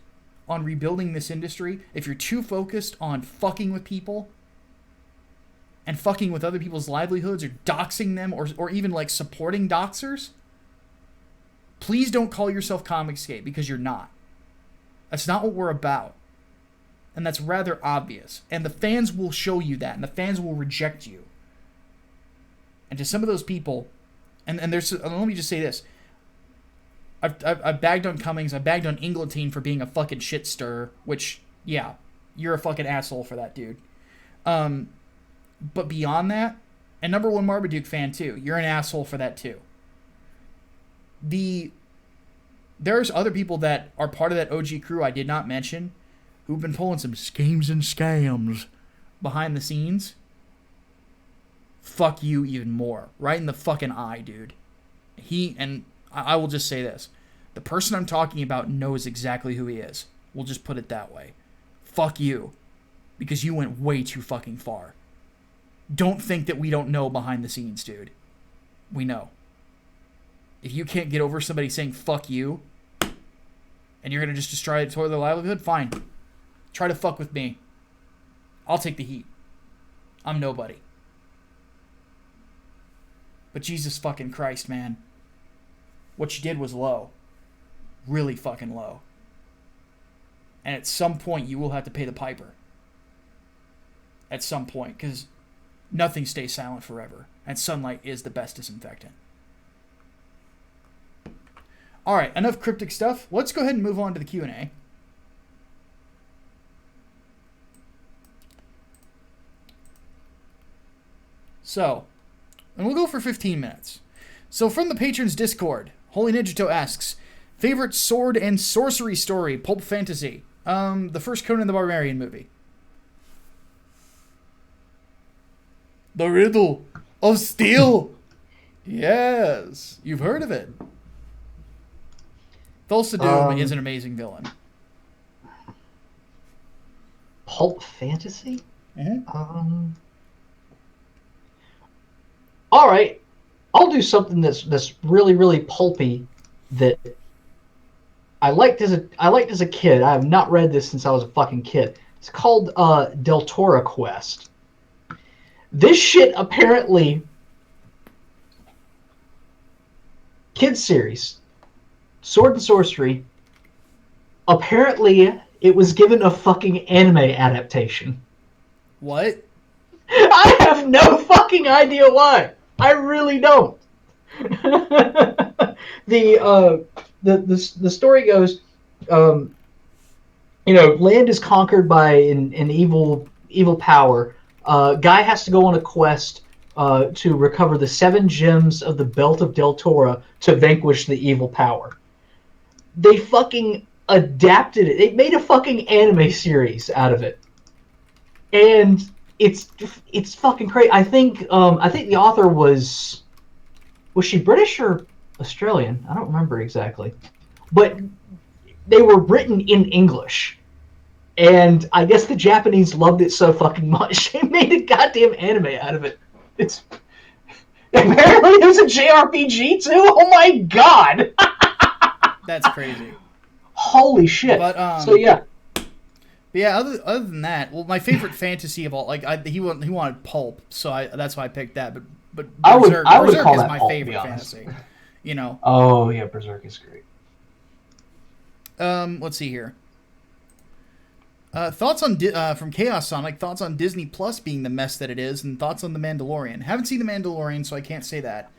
on rebuilding this industry, if you're too focused on fucking with people and fucking with other people's livelihoods or doxing them or even like supporting doxers, please don't call yourself Comicsgate, because you're not. That's not what we're about. And that's rather obvious. And the fans will show you that, and the fans will reject you. And to some of those people, and there's, let me just say this. I've bagged on Cummings, I bagged on Ingleton for being a fucking shit stirrer, which, yeah, you're a fucking asshole for that, dude. But beyond that, and number one Marmaduke fan too, you're an asshole for that too. There's other people that are part of that OG crew I did not mention, who've been pulling some schemes and scams behind the scenes. Fuck you even more. Right in the fucking eye, dude. I will just say this. The person I'm talking about knows exactly who he is. We'll just put it that way. Fuck you. Because you went way too fucking far. Don't think that we don't know behind the scenes, dude. We know. If you can't get over somebody saying fuck you, and you're going to just destroy their livelihood, fine. Try to fuck with me. I'll take the heat. I'm nobody. But Jesus fucking Christ, man. What you did was low. Really fucking low. And at some point, you will have to pay the piper. At some point, because nothing stays silent forever. And sunlight is the best disinfectant. Alright, enough cryptic stuff. Let's go ahead and move on to the Q&A. So, and we'll go for 15 minutes. So from the patrons Discord, Holy Ninja Toe asks, Favorite sword and sorcery story, pulp fantasy. The first Conan the Barbarian movie. The Riddle of Steel. Yes, you've heard of it. Thulsa Doom is an amazing villain. Pulp fantasy? Mm-hmm. All right, I'll do something that's really, really pulpy that I liked as a kid. I have not read this since I was a fucking kid. It's called Deltora Quest. This shit apparently, kids series, sword and sorcery. Apparently, it was given a fucking anime adaptation. What? I have no fucking idea why. I really don't. The story goes, land is conquered by an evil power. Guy has to go on a quest to recover the 7 gems of the Belt of Deltora to vanquish the evil power. They fucking adapted it. They made a fucking anime series out of it, and it's fucking crazy. I think the author was she British or Australian? I don't remember exactly, but they were written in English, and I guess the Japanese loved it so fucking much they made a goddamn anime out of it. It's apparently it was a JRPG too. Oh my god, that's crazy. Holy shit! But so yeah. Yeah, other than that, well, my favorite fantasy of all, he wanted pulp, so that's why I picked that. But Berserk, I would Berserk call is that my pulp, favorite fantasy. Oh yeah, Berserk is great. Let's see here. Thoughts on from Chaos Sonic. Thoughts on Disney Plus being the mess that it is, and thoughts on The Mandalorian. Haven't seen The Mandalorian, so I can't say that.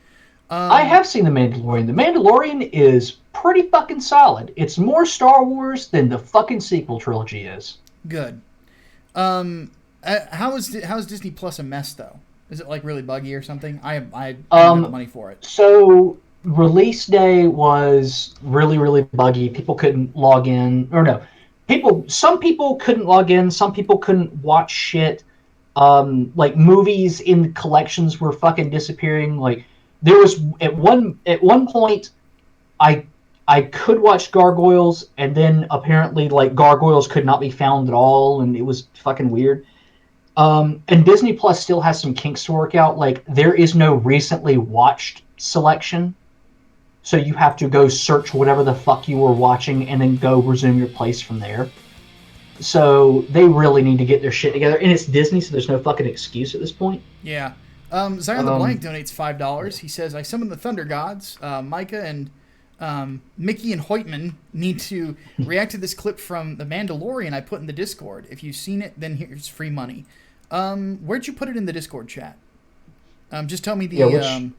I have seen The Mandalorian. The Mandalorian is pretty fucking solid. It's more Star Wars than the fucking sequel trilogy is. Good. How is Disney Plus a mess though? Is it like really buggy or something? I don't have the money for it. So release day was really, really buggy. People couldn't log in, or no, some people couldn't log in. Some people couldn't watch shit. Like movies in collections were fucking disappearing. Like there was at one point, I could watch Gargoyles, and then apparently like Gargoyles could not be found at all, and it was fucking weird. And Disney Plus still has some kinks to work out. Like there is no recently watched selection, so you have to go search whatever the fuck you were watching and then go resume your place from there. So they really need to get their shit together, and it's Disney, so there's no fucking excuse at this point. Yeah. Zion the Blank donates $5. He says, I summon the Thunder Gods. Micah and Mickey and Hoytman need to react to this clip from The Mandalorian I put in the Discord. If you've seen it, then here's free money. Where'd you put it in the Discord chat? Just tell me the...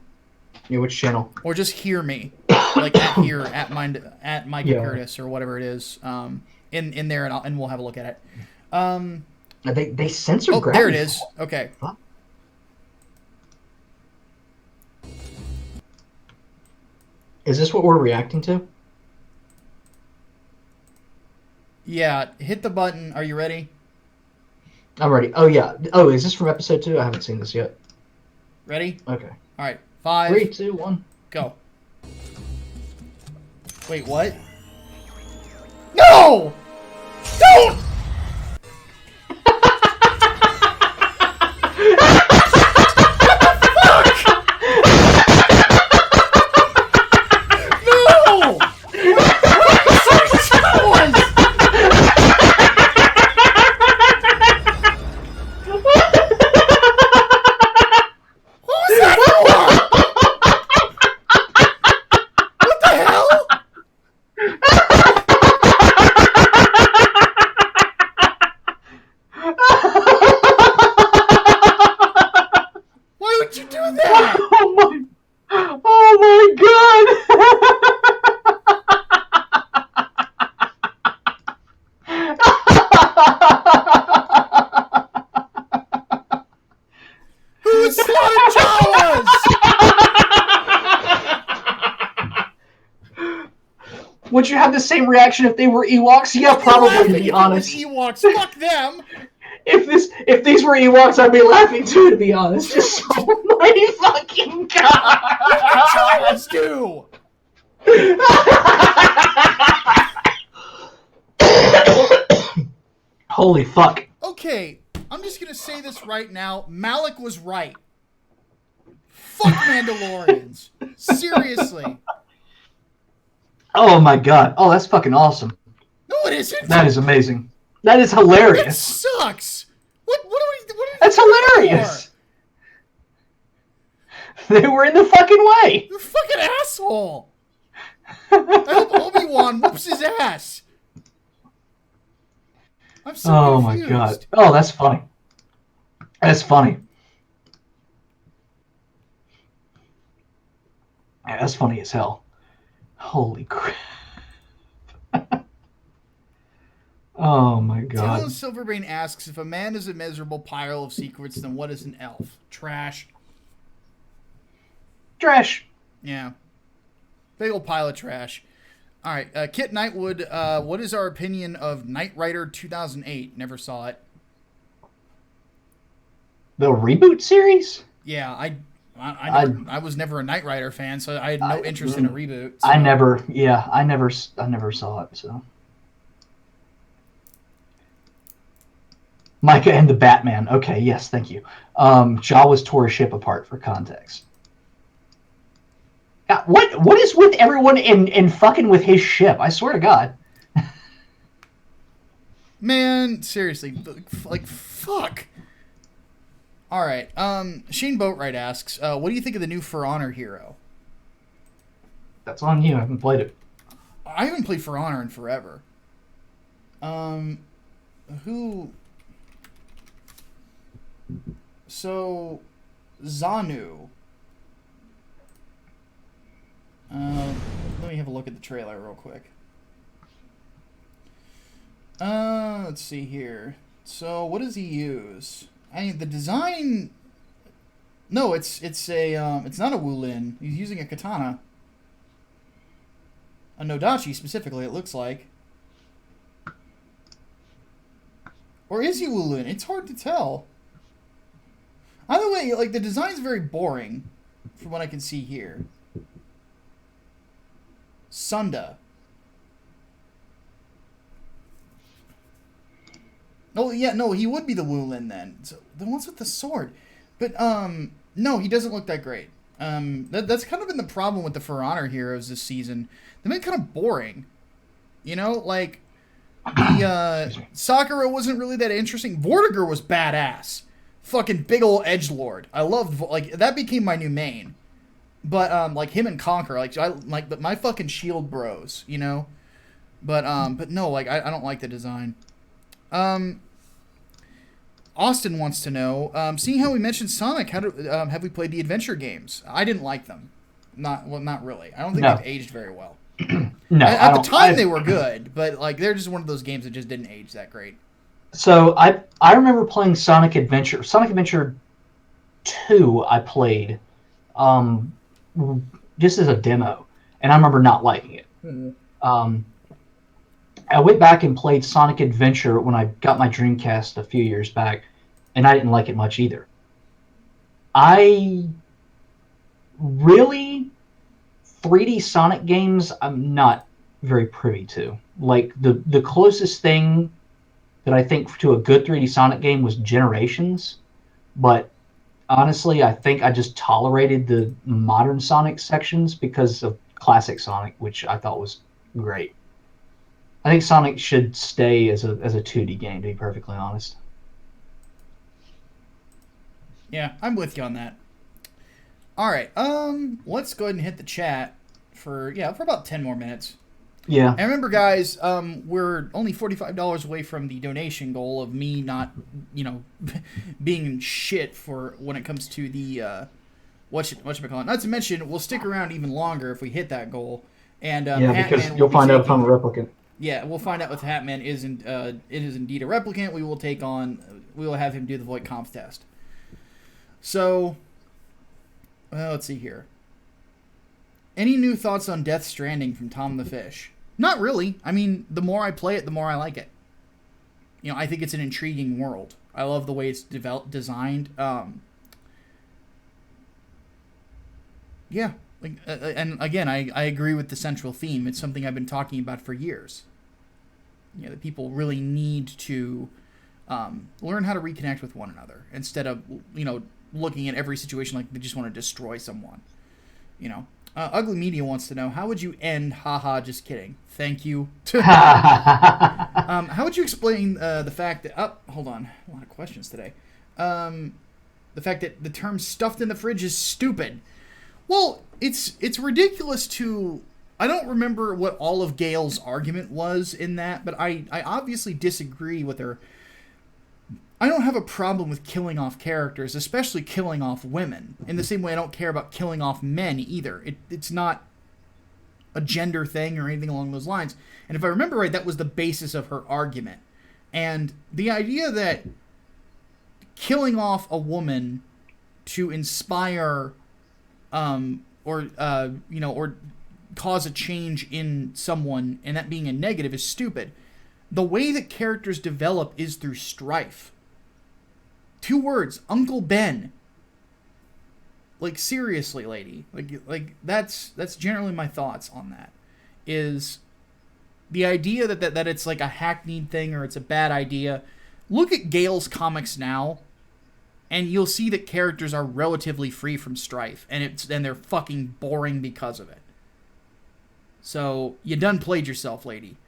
which channel? Or just hear me. Like at Micah Curtis or whatever it is. In there, and we'll have a look at it. They censored Oh, Gravity there it is. Okay. Huh? Is this what we're reacting to? Yeah, hit the button. Are you ready? I'm ready. Oh, yeah. Oh, is this from episode 2? I haven't seen this yet. Ready? Okay. All right. 5. 3, 2, 1. Go. Wait, what? No! Don't! you have the same reaction if they were Ewoks? Yeah, probably, to be honest. Ewoks, fuck them. If these were Ewoks, I'd be laughing too, to be honest. Just oh my fucking god! What did Jawas do? Holy fuck. Okay, I'm just gonna say this right now. Malik was right. Fuck Mandalorians. Seriously. Oh my god. Oh, that's fucking awesome. No, it isn't. That is amazing. That is That hilarious. sucks. What are we That's hilarious. They were in the fucking way. You're a fucking asshole. I hope Obi-Wan whoops his ass. I'm so confused. My god. Oh, that's funny. That's funny. Yeah, that's funny as hell. Holy crap. Oh my god. Dylan Silverbrain asks, if a man is a miserable pile of secrets, then what is an elf? Trash. Trash. Yeah. Big old pile of trash. All right. Kit Knightwood, what is our opinion of Knight Rider 2008? Never saw it. The reboot series? Yeah, I was never a Knight Rider fan, so I had no interest in a reboot. So. I never saw it, so. Micah and the Batman. Okay, yes, thank you. Jawas tore a ship apart for context. God, what is with everyone in fucking with his ship? I swear to God. Man, seriously, like fuck. All right. Shane Boatwright asks, what do you think of the new For Honor hero? That's on you. I haven't played it. I haven't played For Honor in forever. Who? So, Zanu. Let me have a look at the trailer real quick. Let's see here. So, what does he use? I mean, the design. No, it's not a Wulin. He's using a katana. A Nodachi specifically, it looks like. Or is he Wulin? It's hard to tell. Either way, like, the design's very boring, from what I can see here. Sunda. Oh, yeah, no, he would be the Wulin then. So, the ones with the sword. But, no, he doesn't look that great. That's kind of been the problem with the For Honor heroes this season. They've been kind of boring. You know, like, the, Sakura wasn't really that interesting. Vortigern was badass. Fucking big ol' edgelord. I loved, like, that became my new main. But, like, him and Conquer, but my fucking shield bros, you know? But no, like, I don't like the design. Austin wants to know, seeing how we mentioned Sonic, have we played the adventure games? I didn't like them. Not really. I don't think they've aged very well. No, at the time they were good, but, like, they're just one of those games that just didn't age that great. So I remember playing Sonic Adventure. Sonic Adventure 2 I played just as a demo, and I remember not liking it. Mm-hmm. I went back and played Sonic Adventure when I got my Dreamcast a few years back, and I didn't like it much either. I really 3D Sonic games I'm not very privy to. Like the closest thing that I think to a good 3D Sonic game was Generations, but honestly, I think I just tolerated the modern Sonic sections because of classic Sonic, which I thought was great. I think Sonic should stay as a 2D game, to be perfectly honest. Yeah, I'm with you on that. All right, let's go ahead and hit the chat for about 10 more minutes. Yeah. And remember, guys, we're only $45 away from the donation goal of me not, being shit for when it comes to the whatchamacallit. Not to mention, we'll stick around even longer if we hit that goal. And because Hatman you'll find out if I'm a replicant. Yeah, we'll find out if Hatman isn't. It is indeed a replicant. We will have him do the Voight Comp test. So, let's see here. Any new thoughts on Death Stranding from Tom the Fish? Not really. I mean, the more I play it, the more I like it. You know, I think it's an intriguing world. I love the way it's designed. Yeah. Like, and again, I agree with the central theme. It's something I've been talking about for years. You know, that people really need to learn how to reconnect with one another instead of, you know, looking at every situation like they just want to destroy someone. You know, Ugly Media wants to know, how would you end haha just kidding? Thank you. How would you explain the fact that... Oh, hold on. A lot of questions today. The fact that the term stuffed in the fridge is stupid. Well, it's ridiculous to... I don't remember what all of Gail's argument was in that, but I obviously disagree with her. I don't have a problem with killing off characters, especially killing off women. In the same way I don't care about killing off men either. It's not a gender thing or anything along those lines. And if I remember right, that was the basis of her argument. And the idea that killing off a woman to inspire or cause a change in someone, and that being a negative, is stupid. The way that characters develop is through strife. 2 words, Uncle Ben. Like, seriously, lady. Like that's generally my thoughts on that. Is the idea that it's like a hackneyed thing or it's a bad idea. Look at Gale's comics now, and you'll see that characters are relatively free from strife, and they're fucking boring because of it. So, you done played yourself, lady.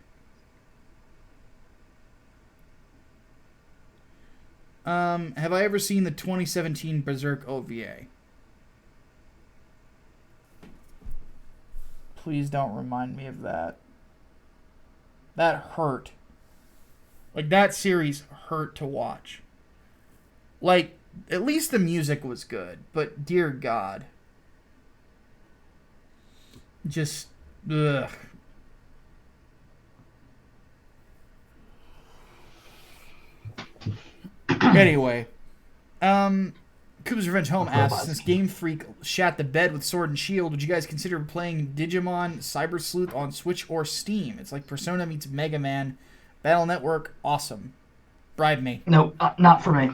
Have I ever seen the 2017 Berserk OVA? Please don't remind me of that. That hurt. Like, that series hurt to watch. Like, at least the music was good, but dear God. Just, ugh. Anyway, Cooper's Revenge Home asks, since Game Freak shat the bed with Sword and Shield, would you guys consider playing Digimon Cyber Sleuth on Switch or Steam? It's like Persona meets Mega Man. Battle Network, awesome. Bribe me. No, not for me.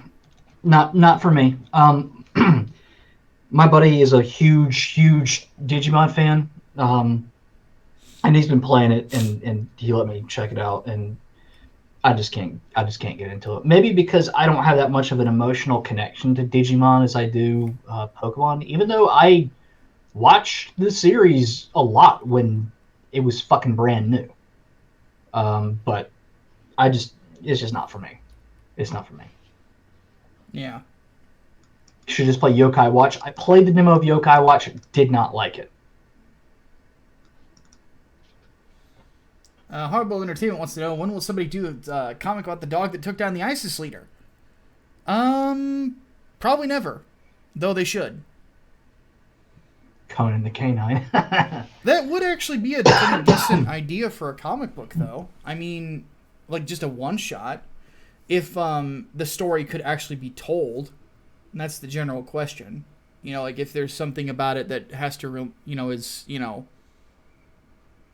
Not for me. My buddy is a huge Digimon fan, and he's been playing it, and he let me check it out, and I just can't get into it. Maybe because I don't have that much of an emotional connection to Digimon as I do Pokemon, even though I watched the series a lot when it was fucking brand new. But it's just not for me. It's not for me. Yeah. You should just play Yokai Watch. I played the demo of Yokai Watch, did not like it. Hardball Entertainment wants to know, when will somebody do a comic about the dog that took down the ISIS leader? Probably never. Though they should. Conan the Canine. That would actually be a pretty decent idea for a comic book, though. I mean, like just a one-shot. If the story could actually be told. And that's the general question. You know, like if there's something about it that has to, is,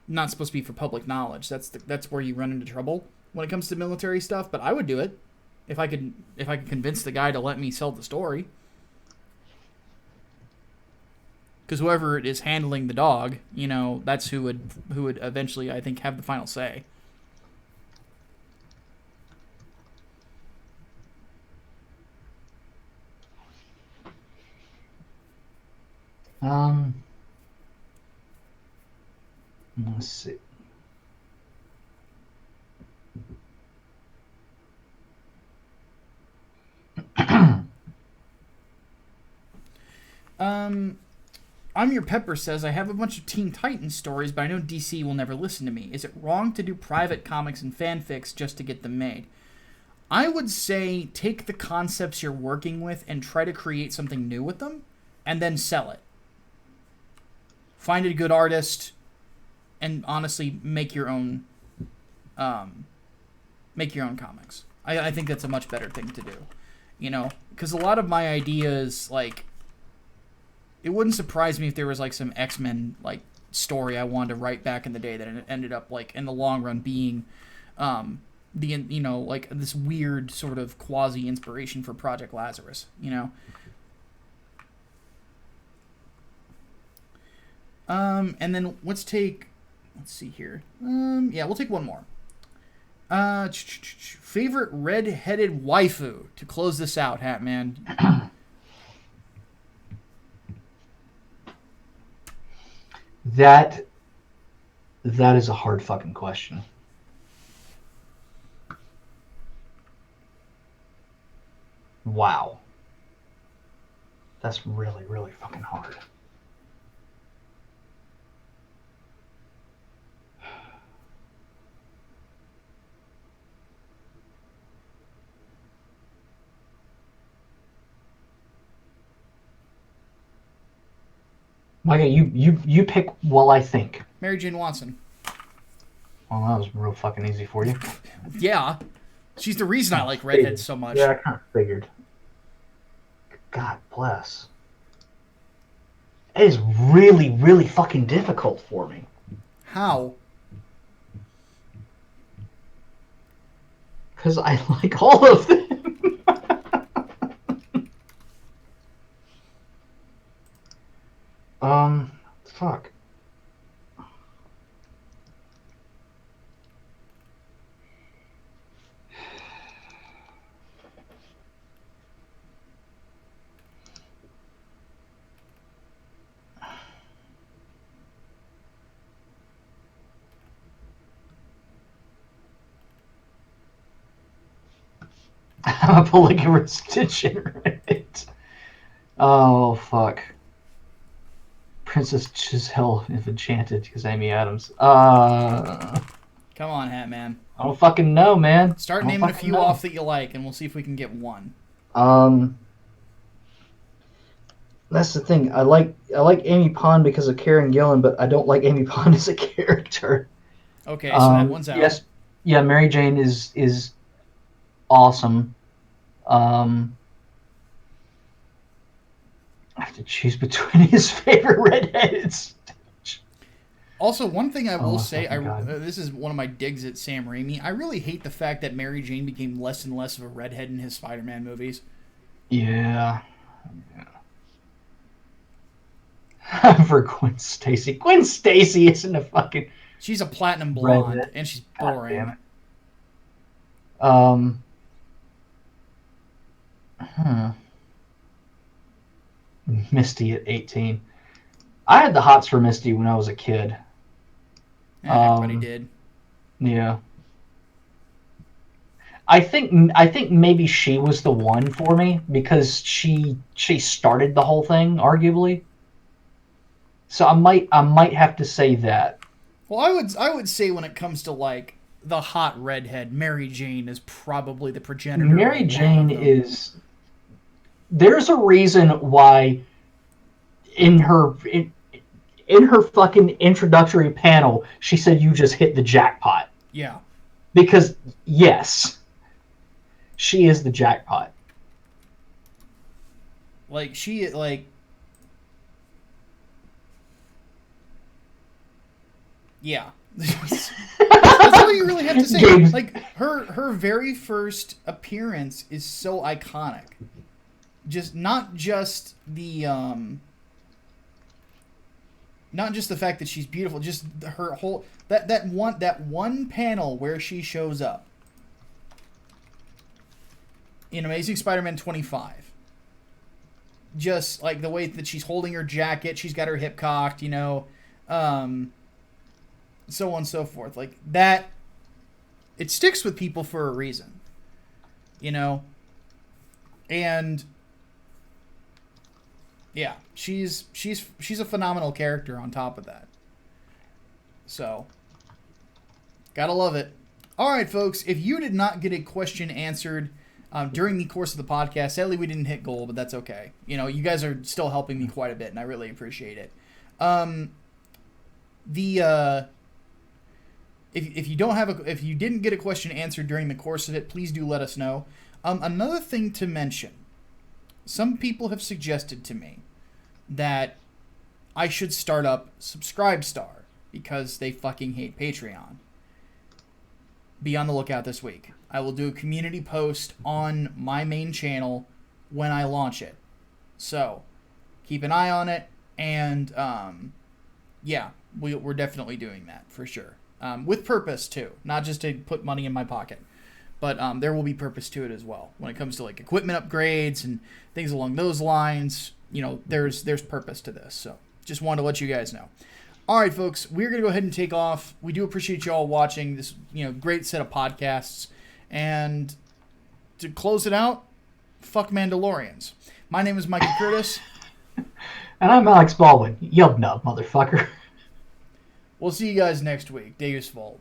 not supposed to be for public knowledge. That's where you run into trouble when it comes to military stuff. But I would do it if I could convince the guy to let me sell the story. Because whoever is handling the dog, that's who would eventually, I think, have the final say. Let's see. I'm Your Pepper says, I have a bunch of Teen Titans stories, but I know DC will never listen to me. Is it wrong to do private comics and fanfics just to get them made? I would say take the concepts you're working with and try to create something new with them, and then sell it. Find a good artist, and honestly, make your own comics. I think that's a much better thing to do. Because a lot of my ideas, like, it wouldn't surprise me if there was, like, some X-Men, like, story I wanted to write back in the day that it ended up like in the long run being like this weird sort of quasi inspiration for Project Lazarus, and then let's see here. We'll take one more. Favorite red-headed waifu to close this out, Hatman. That is a hard fucking question. Wow. That's really, really fucking hard. Micah, you pick while I think. Mary Jane Watson. Well, that was real fucking easy for you. Yeah. She's the reason I like redheads so much. Yeah, I kind of figured. God bless. It is really, really fucking difficult for me. How? Because I like all of them. Fuck. I'm a polygamous degenerate. Oh, fuck. Princess Giselle, if enchanted, because Amy Adams. Come on, Hatman. I don't fucking know, man. Start naming a few off that you like, and we'll see if we can get one. That's the thing. I like Amy Pond because of Karen Gillan, but I don't like Amy Pond as a character. Okay, so that one's out. Yes, yeah. Mary Jane is awesome. I have to choose between his favorite redheads. Also, one thing I will say, God. This is one of my digs at Sam Raimi. I really hate the fact that Mary Jane became less and less of a redhead in his Spider-Man movies. Yeah. For Gwen Stacy. Gwen Stacy isn't a fucking... She's a platinum blonde, redhead. and she's God boring. damn it. Misty at 18. I had the hots for Misty when I was a kid. Yeah, everybody did. Yeah. I think maybe she was the one for me because she started the whole thing, arguably. So I might have to say that. Well, I would say when it comes to like the hot redhead, Mary Jane is probably the progenitor. Mary Jane is. There's a reason why in her fucking introductory panel she said you just hit the jackpot. Yeah. Because yes, she is the jackpot. Like yeah. That's all you really have to say. James. Like her very first appearance is so iconic. Not just the fact that she's beautiful, just her whole that one panel where she shows up in Amazing Spider-Man 25. Just like the way that she's holding her jacket, she's got her hip cocked, so on and so forth. Like that, it sticks with people for a reason, and yeah, she's a phenomenal character on top of that. So, gotta love it. All right, folks, if you did not get a question answered during the course of the podcast, sadly we didn't hit goal, but that's okay. You guys are still helping me quite a bit, and I really appreciate it. If you didn't get a question answered during the course of it, please do let us know. Another thing to mention, some people have suggested to me that I should start up Subscribestar because they fucking hate Patreon. Be on the lookout this week. I will do a community post on my main channel when I launch it. So, keep an eye on it, and yeah, we're definitely doing that for sure. With purpose too, not just to put money in my pocket, but there will be purpose to it as well. When it comes to like equipment upgrades and things along those lines, you know, there's purpose to this. So, just wanted to let you guys know. All right, folks, we're gonna go ahead and take off. We do appreciate you all watching this, great set of podcasts. And to close it out, fuck Mandalorians. My name is Micah Curtis. And I'm Alex Baldwin. Yub nub, motherfucker. We'll see you guys next week. Deus Volt.